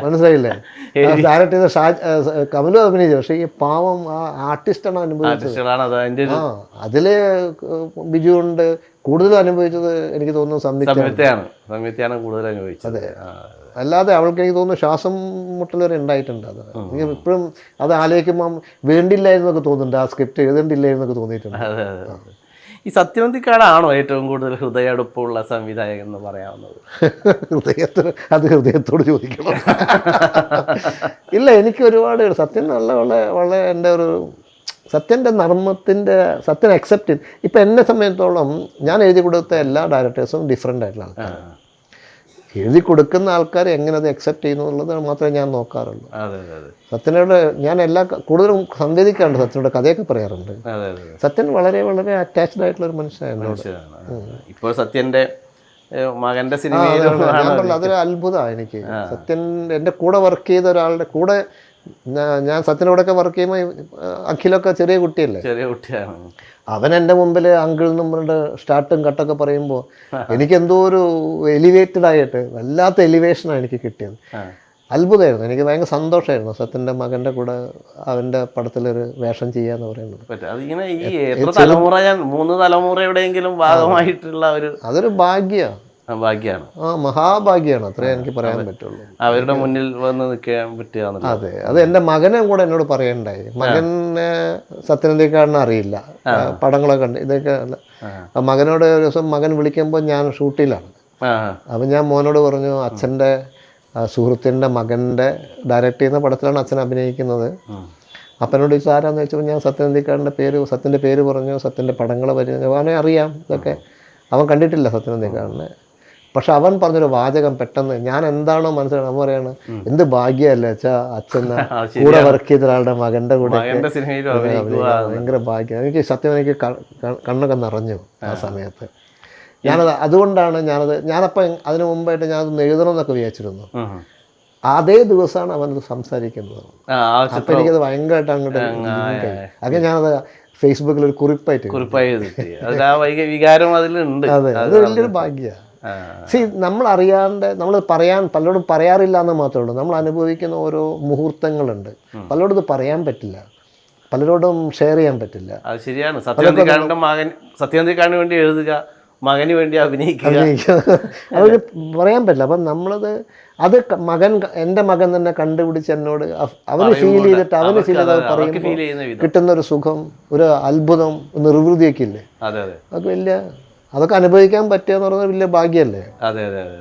മനസ്സിലായില്ലേ. ഡയറക്റ്റ് ചെയ്ത കമലും അഭിനയിച്ചു, പക്ഷെ ഈ പാവം ആ ആർട്ടിസ്റ്റാണ് അനുഭവിച്ചത്. അതില് ബിജു ഉണ്ട് കൂടുതൽ അനുഭവിച്ചത്, എനിക്ക് തോന്നുന്നു സംയുക്തയാണ് കൂടുതൽ അനുഭവിച്ചത്. അതെ, അല്ലാതെ അവൾക്ക് എനിക്ക് തോന്നുന്നു ശ്വാസം മുട്ടൽ വരെ ഉണ്ടായിട്ടുണ്ട്. അത് എനിക്ക് ഇപ്പോഴും അത് ആലോചിക്കുമ്പം വേണ്ടില്ലായിരുന്നൊക്കെ തോന്നുന്നുണ്ട്, ആ സ്ക്രിപ്റ്റ് എഴുതേണ്ടില്ലായിരുന്നൊക്കെ തോന്നിയിട്ടുണ്ട്. ഈ സത്യനന്ദിക്കാടാണോ ഏറ്റവും കൂടുതൽ ഹൃദയടുപ്പമുള്ള സംവിധായകൻ എന്ന് പറയാവുന്നത്? ഹൃദയത്തോട് ചോദിക്കണം. ഇല്ല, എനിക്ക് ഒരുപാട് സത്യൻ വളരെ എൻ്റെ ഒരു സത്യൻ്റെ നർമ്മത്തിൻ്റെ സത്യൻ അക്സെപ്റ്റ് ചെയ്ത്. ഇപ്പം എന്നെ സംബന്ധിച്ചിടത്തോളം ഞാൻ എഴുതി കൊടുത്ത എല്ലാ ഡയറക്ടേഴ്സും ഡിഫറെൻ്റ് ആയിട്ടുള്ള ആൾക്കാരാണ്. എഴുതി കൊടുക്കുന്ന ആൾക്കാർ എങ്ങനെ അത് അക്സെപ്റ്റ് ചെയ്യുന്നു എന്നുള്ളത് മാത്രമേ ഞാൻ നോക്കാറുള്ളൂ. സത്യനോട് ഞാൻ കൂടുതലും സംവേദിക്കാറുണ്ട്, സത്യനോട് കഥയൊക്കെ പറയാറുണ്ട്. സത്യൻ വളരെ വളരെ അറ്റാച്ച്ഡ് ആയിട്ടുള്ള ഒരു മനുഷ്യനാണ് എന്നോട്. ഇപ്പോൾ സത്യൻ്റെ മകൻ്റെ സിനിമ അതൊരു അത്ഭുതമാണ് എനിക്ക്. സത്യൻ എൻ്റെ കൂടെ വർക്ക് ചെയ്ത ഒരാളുടെ കൂടെ ഞാൻ സത്യനോടൊക്കെ വർക്ക് ചെയ്യുമ്പോൾ അഖിലൊക്കെ ചെറിയ കുട്ടിയാണ്. അവൻ എൻ്റെ മുമ്പിൽ അങ്കിൾ എന്നും പറഞ്ഞിട്ട് സ്റ്റാർട്ടും കട്ടൊക്കെ പറയുമ്പോൾ എനിക്കെന്തോ ഒരു എലിവേറ്റഡ് ആയിട്ട് വല്ലാത്ത എലിവേഷനാണ് എനിക്ക് കിട്ടിയത്. അത്ഭുതമായിരുന്നു, എനിക്ക് ഭയങ്കര സന്തോഷമായിരുന്നു സത്യൻ്റെ മകൻ്റെ കൂടെ അവൻ്റെ പടത്തിലൊരു വേഷം ചെയ്യാന്ന് പറയുന്നത്. അതൊരു ഭാഗ്യമാണ്, മഹാഭാഗ്യമാണ്, അത്രേ എനിക്ക് പറയാൻ പറ്റുള്ളൂ. അവരുടെ മുന്നിൽ വന്ന് നിൽക്കാൻ പറ്റുക. അതെ, അത് എൻ്റെ മകനെ കൂടെ എന്നോട് പറയണ്ടായി. മകനെ സത്യനന്ദിക്കാരനെ അറിയില്ല, പടങ്ങളൊക്കെ ഉണ്ട് ഇതൊക്കെ. മകനോട് ഒരു ദിവസം മകൻ വിളിക്കുമ്പോൾ ഞാൻ ഷൂട്ടിലാണ്. അപ്പം ഞാൻ മോനോട് പറഞ്ഞു, അച്ഛൻ്റെ സുഹൃത്തിൻ്റെ മകൻ്റെ ഡയറക്റ്റ് ചെയ്യുന്ന പടത്തിലാണ് അച്ഛൻ അഭിനയിക്കുന്നത്. അപ്പനോട് ചോദിച്ചു ആരാന്ന് ചോദിച്ചപ്പോൾ ഞാൻ സത്യൻ്റെ പേര് പറഞ്ഞു, സത്യൻ്റെ പടങ്ങൾ പറഞ്ഞു. അവനെ അറിയാം ഇതൊക്കെ, അവൻ കണ്ടിട്ടില്ല സത്യനന്ദിക്കാരനെ. പക്ഷെ അവൻ പറഞ്ഞൊരു വാചകം പെട്ടെന്ന് ഞാൻ എന്താണോ മനസ്സിലാക്കണം, അവൻ പറയാണ് എന്ത് ഭാഗ്യമല്ലേ വെച്ചാ അച്ഛൻ കൂടെ വർക്ക് ചെയ്ത ഒരാളുടെ മകൻ്റെ കൂടെ ഭയങ്കര ഭാഗ്യം. എനിക്ക് സത്യം എനിക്ക് കണ്ണൊക്കെ നിറഞ്ഞു ആ സമയത്ത്. അതുകൊണ്ടാണ് ഞാനപ്പം അതിനു മുമ്പായിട്ട് ഞാനതൊന്ന് എഴുതണമെന്നൊക്കെ വിചാരിച്ചിരുന്നു. അതേ ദിവസമാണ് അവനത് സംസാരിക്കുന്നത്. അപ്പം എനിക്കത് ഭയങ്കരമായിട്ട് അങ്ങോട്ട് അങ്ങനെ ഞാനത് ഫേസ്ബുക്കിൽ ഒരു കുറിപ്പായിട്ട് വികാരം അതിലുണ്ട്. അതെ, അത് വലിയൊരു ഭാഗ്യമാണ്. നമ്മൾ അറിയാണ്ട് നമ്മൾ പലരോടും പറയാറില്ല എന്ന് മാത്രമേ ഉള്ളൂ. നമ്മൾ അനുഭവിക്കുന്ന ഓരോ മുഹൂർത്തങ്ങളുണ്ട്, പലരോടും ഇത് പറയാൻ പറ്റില്ല, പലരോടും ഷെയർ ചെയ്യാൻ പറ്റില്ല. അത് ശരിയാണ്. സത്യനന്ദിക്കാരന് വേണ്ടി എഴുതുക, മകന് വേണ്ടി അഭിനയിക്കുക, അതൊരു പറയാൻ പറ്റില്ല. അപ്പം നമ്മളത് എൻ്റെ മകൻ തന്നെ കണ്ടുപിടിച്ച് എന്നോട് അവന് ഫീൽ ചെയ്തിട്ട് അവന് ഫീൽ ചെയ്ത് പറയുമ്പോൾ കിട്ടുന്ന ഒരു സുഖം, ഒരു അത്ഭുതം, നിർവൃതിയൊക്കെ ഇല്ലേ, അതൊക്കെ അതൊക്കെ അനുഭവിക്കാൻ പറ്റുക എന്ന് പറയുന്നത് വലിയ ഭാഗ്യമല്ലേ. അതെ അതെ അതെ.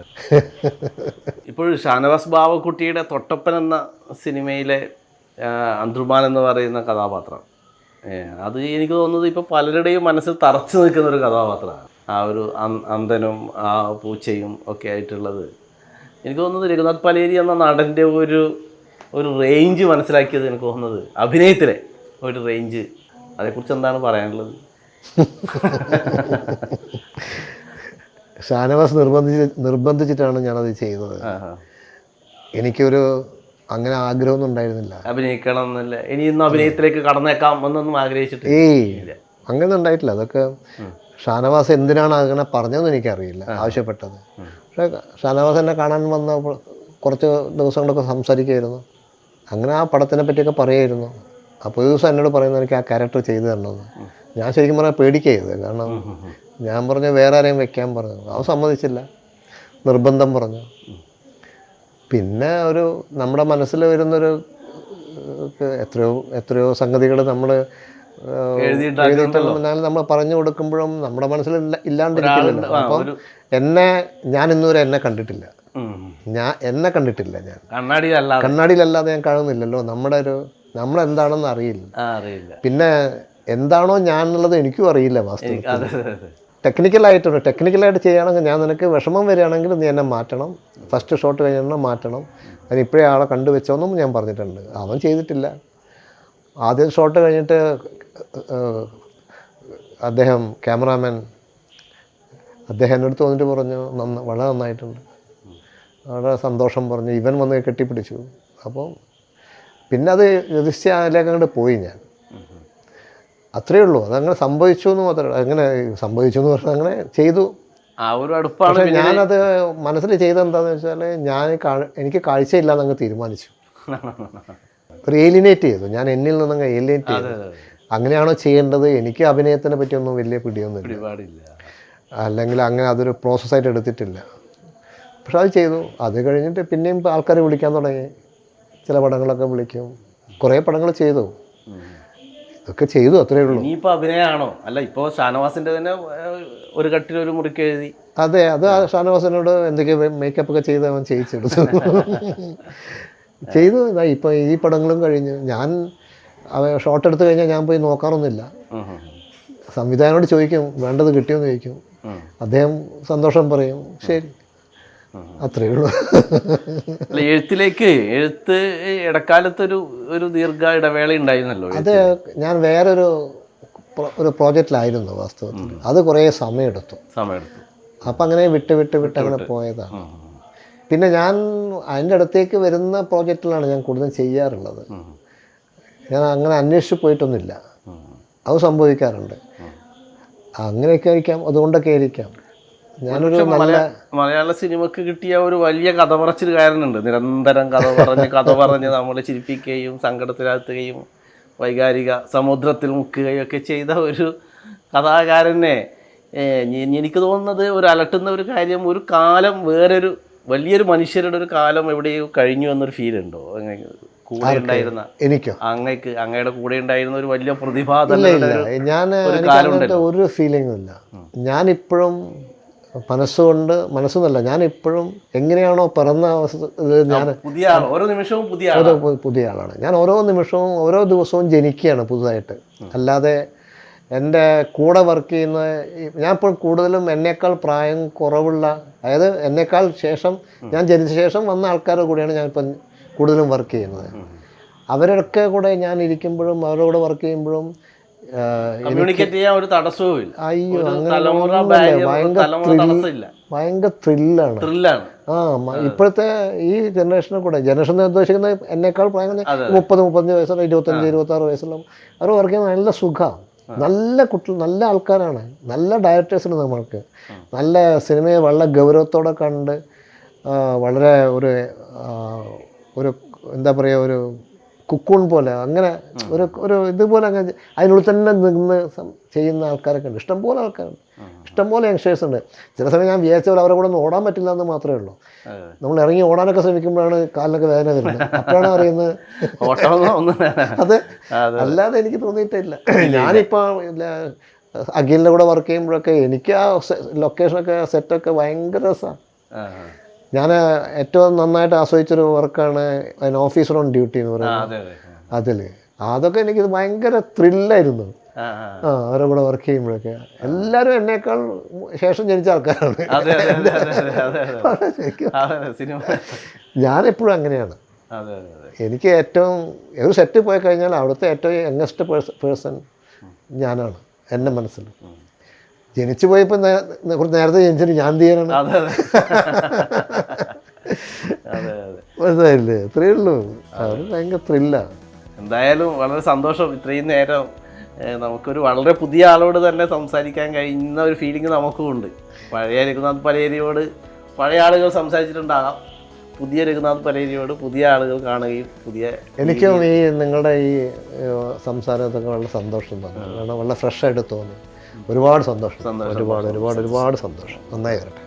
ഇപ്പോൾ ഷാനവാസ് ബാവക്കുട്ടിയുടെ തൊട്ടപ്പൻ എന്ന സിനിമയിലെ അന്തർമാൻ എന്ന് പറയുന്ന കഥാപാത്രം, അത് എനിക്ക് തോന്നുന്നത് ഇപ്പോൾ പലരുടെയും മനസ്സിൽ തറച്ചു നിൽക്കുന്ന ഒരു കഥാപാത്രമാണ്. ആ ഒരു അന്ധനും ആ പൂച്ചയും ഒക്കെ ആയിട്ടുള്ളത് എനിക്ക് തോന്നുന്നത് രഘുനാഥ് പലേരി എന്ന നടൻ്റെ ഒരു റേഞ്ച് മനസ്സിലാക്കിയത് എനിക്ക് തോന്നുന്നത് അഭിനയത്തിലെ ഒരു റേഞ്ച്. അതേക്കുറിച്ച് എന്താണ് പറയാനുള്ളത്? ഷാനവാസ് നിർബന്ധിച്ചിട്ടാണ് ഞാനത് ചെയ്തത്. എനിക്കൊരു അങ്ങനെ ആഗ്രഹമൊന്നും ഉണ്ടായിരുന്നില്ല അഭിനയിക്കണം എന്നല്ല, ഇനി ഇന്ന് അഭിനയത്തിലേക്ക് കടന്നേക്കാം എന്നൊന്നും ആഗ്രഹിച്ചിട്ട് അങ്ങനെ ഉണ്ടായിട്ടില്ല. അതൊക്കെ ഷാനവാസ് എന്തിനാണ് അങ്ങനെ പറഞ്ഞതെന്ന് എനിക്കറിയില്ല, ആവശ്യപ്പെട്ടത്. പക്ഷേ ഷാനവാസ് എന്നെ കാണാൻ വന്ന കുറച്ച് ദിവസങ്ങളൊക്കെ സംസാരിക്കുമായിരുന്നു, അങ്ങനെ ആ പടത്തിനെ പറ്റിയൊക്കെ പറയുമായിരുന്നു. അപ്പോൾ ഒരു ദിവസം എന്നോട് പറയുന്നത് എനിക്ക് ആ ക്യാരക്ടർ ചെയ്തു തരണമെന്ന്. ഞാൻ ശരിക്കും പറഞ്ഞാൽ പേടിക്കരുത്, കാരണം ഞാൻ പറഞ്ഞു വേറെ ആരെയും വെക്കാൻ പറഞ്ഞു, അവൻ സമ്മതിച്ചില്ല, നിർബന്ധം പറഞ്ഞു. പിന്നെ നമ്മുടെ മനസ്സിൽ വരുന്നൊരു എത്രയോ സംഗതികൾ നമ്മൾ എഴുതിയിട്ടാലും നമ്മൾ പറഞ്ഞു കൊടുക്കുമ്പോഴും നമ്മുടെ മനസ്സിൽ ഇല്ലാണ്ടിരിക്കില്ലല്ലോ. അപ്പം ഞാൻ ഇന്നുവരെ എന്നെ കണ്ടിട്ടില്ല, എന്നെ കണ്ടിട്ടില്ല. ഞാൻ കണ്ണാടിയിലല്ലാതെ ഞാൻ കാണുന്നില്ലല്ലോ. നമ്മളെന്താണെന്ന് അറിയില്ല. പിന്നെ എന്താണോ ഞാൻ എന്നുള്ളത് എനിക്കും അറിയില്ല വാസ്തവത്തിൽ. ടെക്നിക്കലായിട്ട് ചെയ്യുകയാണെങ്കിൽ ഞാൻ നിനക്ക് വിഷമം വരികയാണെങ്കിൽ നീ എന്നെ മാറ്റണം, ഫസ്റ്റ് ഷോട്ട് കഴിഞ്ഞാൽ മാറ്റണം, അതിന് ഇപ്പോഴേ ആളെ കണ്ടുവെച്ചോന്നും ഞാൻ പറഞ്ഞിട്ടുണ്ട്. അവൻ ചെയ്തിട്ടില്ല. ആദ്യം ഷോട്ട് കഴിഞ്ഞിട്ട് ക്യാമറാമാൻ എന്നോട് തോന്നിയിട്ട് പറഞ്ഞു വളരെ നന്നായിട്ടുണ്ട്, വളരെ സന്തോഷം പറഞ്ഞു. ഇവൻ വന്ന് കെട്ടിപ്പിടിച്ചു. അപ്പോൾ പിന്നെ അത് അതിലേക്ക് അങ്ങോട്ട് പോയി ഞാൻ. അത്രയേ ഉള്ളൂ. അതങ്ങനെ സംഭവിച്ചു എന്ന് മാത്രമേ, അങ്ങനെ സംഭവിച്ചു എന്ന് പറഞ്ഞാൽ അങ്ങനെ ചെയ്തു. പക്ഷേ ഞാനത് മനസ്സിൽ ചെയ്തെന്താണെന്ന് വെച്ചാൽ എനിക്ക് കാഴ്ചയില്ലാന്ന് അങ്ങ് തീരുമാനിച്ചു. ഒരു ഏലിനേറ്റ് ചെയ്തു, ഞാൻ എന്നിൽ നിന്നങ്ങ് ഏലിനേറ്റ് ചെയ്തു. അങ്ങനെയാണോ ചെയ്യേണ്ടത്? എനിക്ക് അഭിനയത്തിനെ പറ്റിയൊന്നും വലിയ പിടിയൊന്നുമില്ല, അല്ലെങ്കിൽ അങ്ങനെ അതൊരു പ്രോസസ്സായിട്ട് എടുത്തിട്ടില്ല. പക്ഷെ അത് ചെയ്തു. അത് കഴിഞ്ഞിട്ട് പിന്നെയും ആൾക്കാരെ വിളിക്കാൻ തുടങ്ങി. ചില പടങ്ങളൊക്കെ വിളിക്കും, കുറേ പടങ്ങൾ ചെയ്തു, ഇതൊക്കെ ചെയ്തു, അത്രേ ഉള്ളൂ. ഇനിയിപ്പോൾ അഭിനയമാണോ? അല്ല, ഇപ്പോൾ ഷാനവാസിൻ്റെ തന്നെ ഒരു കട്ടിലൊരു മുറിക്ക് എഴുതി. അതെ, അത് ഷാനവാസിനോട് എന്തൊക്കെയോ മേക്കപ്പൊക്കെ ചെയ്ത് അവൻ ചെയ്യിച്ചെടുത്തു. ചെയ്തു. ഇപ്പോൾ ഈ പടങ്ങളും കഴിഞ്ഞ് ഞാൻ ഷോട്ട് എടുത്തു കഴിഞ്ഞാൽ ഞാൻ പോയി നോക്കാറൊന്നുമില്ല. സംവിധായകനോട് ചോദിക്കും വേണ്ടത് കിട്ടിയോന്ന് ചോദിക്കും, അദ്ദേഹം സന്തോഷം പറയും, ശരി, അത്രയേ ഉള്ളൂ. എഴുത്ത് ഇടക്കാലത്തൊരു ദീർഘ ഇടവേള ഉണ്ടായിരുന്നല്ലോ. അത് ഞാൻ വേറൊരു പ്രോജക്റ്റിലായിരുന്നു വാസ്തവത്തിൽ. അത് കുറേ സമയമെടുത്തു. അപ്പം അങ്ങനെ വിട്ട് അങ്ങനെ പോയതാണ്. പിന്നെ ഞാൻ അതിൻ്റെ അടുത്തേക്ക് വരുന്ന പ്രോജക്റ്റിലാണ് ഞാൻ കൂടുതൽ ചെയ്യാറുള്ളത്. ഞാൻ അങ്ങനെ അന്വേഷിച്ച് പോയിട്ടൊന്നുമില്ല. അത് സംഭവിക്കാറുണ്ട്. അങ്ങനെയൊക്കെ ആയിരിക്കാം, അതുകൊണ്ടൊക്കെ ആയിരിക്കാം. ഞാനൊരു മലയാള സിനിമക്ക് കിട്ടിയ ഒരു വലിയ കഥ പറച്ചിലുകാരനുണ്ട്. നിരന്തരം കഥ പറഞ്ഞ് നമ്മളെ ചിരിപ്പിക്കുകയും സങ്കടത്തിലാഴ്ത്തുകയും വൈകാരിക സമുദ്രത്തിൽ മുക്കുകയും ഒക്കെ ചെയ്ത ഒരു കഥാകാരനെ എനിക്ക് തോന്നുന്നത് ഒരു അലട്ടുന്ന ഒരു കാര്യം, ഒരു കാലം വേറൊരു വലിയൊരു മനുഷ്യരുടെ ഒരു കാലം എവിടെയോ കഴിഞ്ഞു എന്നൊരു ഫീലുണ്ടോ? കൂടെ ഉണ്ടായിരുന്ന അങ്ങയുടെ കൂടെ ഉണ്ടായിരുന്ന ഒരു വലിയ ഒരു ഫീലിംഗും ഇല്ല. ഞാനിപ്പോഴും മനസ്സൊന്നല്ല, ഞാനിപ്പോഴും എങ്ങനെയാണോ പിറന്ന ഞാൻ പുതിയ ആളാണ്. ഞാൻ ഓരോ നിമിഷവും ഓരോ ദിവസവും ജനിക്കുകയാണ് പുതുതായിട്ട്. അല്ലാതെ എൻ്റെ കൂടെ വർക്ക് ചെയ്യുന്ന ഞാൻ ഇപ്പോൾ കൂടുതലും എന്നേക്കാൾ പ്രായം കുറവുള്ള, അതായത് എന്നേക്കാൾ ശേഷം ഞാൻ ജനിച്ച ശേഷം വന്ന ആൾക്കാരുടെ കൂടെയാണ് ഞാനിപ്പം കൂടുതലും വർക്ക് ചെയ്യുന്നത്. അവരൊക്കെ കൂടെ ഞാൻ ഇരിക്കുമ്പോഴും അവരുടെ കൂടെ വർക്ക് ചെയ്യുമ്പോഴും കമ്മ്യൂണിക്കേറ്റ് ചെയ്യാൻ ഒരു തടസ്സവും ഇല്ല. അയ്യോ, ഭയങ്കര ത്രില്ലാണ്. ഇപ്പോഴത്തെ ഈ ജനറേഷനെ കൂടെ ജനറേഷൻ ഉദ്ദേശിക്കുന്നത് എന്നേക്കാൾ പ്രായം 30-35 വയസ്സുള്ള 25-26 വയസ്സുള്ള അവർ വർക്ക് ചെയ്യുന്നത് നല്ല സുഖമാണ്. നല്ല കുട്ടികൾ, നല്ല ആൾക്കാരാണ്, നല്ല ഡയറക്ടേഴ്സാണ് നമ്മൾക്ക്. നല്ല സിനിമയെ വളരെ ഗൗരവത്തോടെ കണ്ട് വളരെ ഒരു എന്താ പറയുക, ഒരു കുക്കൂൺ പോലെ അങ്ങനെ ഒരു ഇതുപോലെ അങ്ങനെ അതിനുള്ളിൽ തന്നെ നിന്ന് ചെയ്യുന്ന ആൾക്കാരൊക്കെ ഉണ്ട്. ഇഷ്ടംപോലെ ആൾക്കാരുണ്ട്, ഇഷ്ടംപോലെ യങ്സ്റ്റേഴ്സ് ഉണ്ട്. ചില സമയം ഞാൻ വിചാരിച്ച പോലെ അവരെ കൂടെ ഒന്നും ഓടാൻ പറ്റില്ല എന്ന് മാത്രമേ ഉള്ളൂ. നമ്മൾ ഇറങ്ങി ഓടാനൊക്കെ ശ്രമിക്കുമ്പോഴാണ് കാലിനൊക്കെ വേദന വരുന്നത്. അപ്പോഴാണ് അറിയുന്നത് അത്. അല്ലാതെ എനിക്ക് തോന്നിയിട്ടില്ല. ഞാനിപ്പോൾ അഖിലിൻ്റെ കൂടെ വർക്ക് ചെയ്യുമ്പോഴൊക്കെ എനിക്ക് ആ ലൊക്കേഷനൊക്കെ സെറ്റൊക്കെ ഭയങ്കര രസമാണ്. ഞാൻ ഏറ്റവും നന്നായിട്ട് ആസ്വദിച്ചൊരു വർക്കാണ് ഓഫീസർ ഓൺ ഡ്യൂട്ടി എന്ന് പറയുന്നത്. അതൊക്കെ എനിക്ക് ഭയങ്കര ത്രില്ലായിരുന്നു. അവരുടെ കൂടെ വർക്ക് ചെയ്യുമ്പോഴൊക്കെ എല്ലാവരും എന്നേക്കാൾ ശേഷം ജനിച്ച ആൾക്കാരാണ്. ഞാനെപ്പോഴും അങ്ങനെയാണ്. എനിക്ക് ഏറ്റവും ഒരു സെറ്റ് പോയി കഴിഞ്ഞാൽ അവിടുത്തെ ഏറ്റവും യങ്ങസ്റ്റ് പേഴ്സൺ ഞാനാണ് എൻ്റെ മനസ്സിൽ. ജനിച്ചു പോയപ്പോൾ നേരത്തെ ജനിച്ചിട്ട് ഞാൻ തീരാണ്. മനസ്സിലായില്ലേ? അത്രയേ ഉള്ളൂ. അത് ഭയങ്കര ത്രില്ലാണ്. എന്തായാലും വളരെ സന്തോഷം. ഇത്രയും നേരം നമുക്കൊരു വളരെ പുതിയ ആളോട് തന്നെ സംസാരിക്കാൻ കഴിയുന്ന ഒരു ഫീലിംഗ് നമുക്കും ഉണ്ട്. പഴയ രഘുനാഥ് പലേരിയോട് പഴയ ആളുകൾ സംസാരിച്ചിട്ടുണ്ടാകാം, പുതിയ രഘുനാഥ് പലേരിയോട് പുതിയ ആളുകൾ കാണുകയും എനിക്കും ഈ നിങ്ങളുടെ ഈ സംസാരത്തൊക്കെ വളരെ സന്തോഷം തോന്നി. കാരണം വളരെ ഫ്രഷായിട്ട് തോന്നി. ഒരുപാട് സന്തോഷം, ഒരുപാട് ഒരുപാട് ഒരുപാട് സന്തോഷം. നന്നായി വരട്ടെ.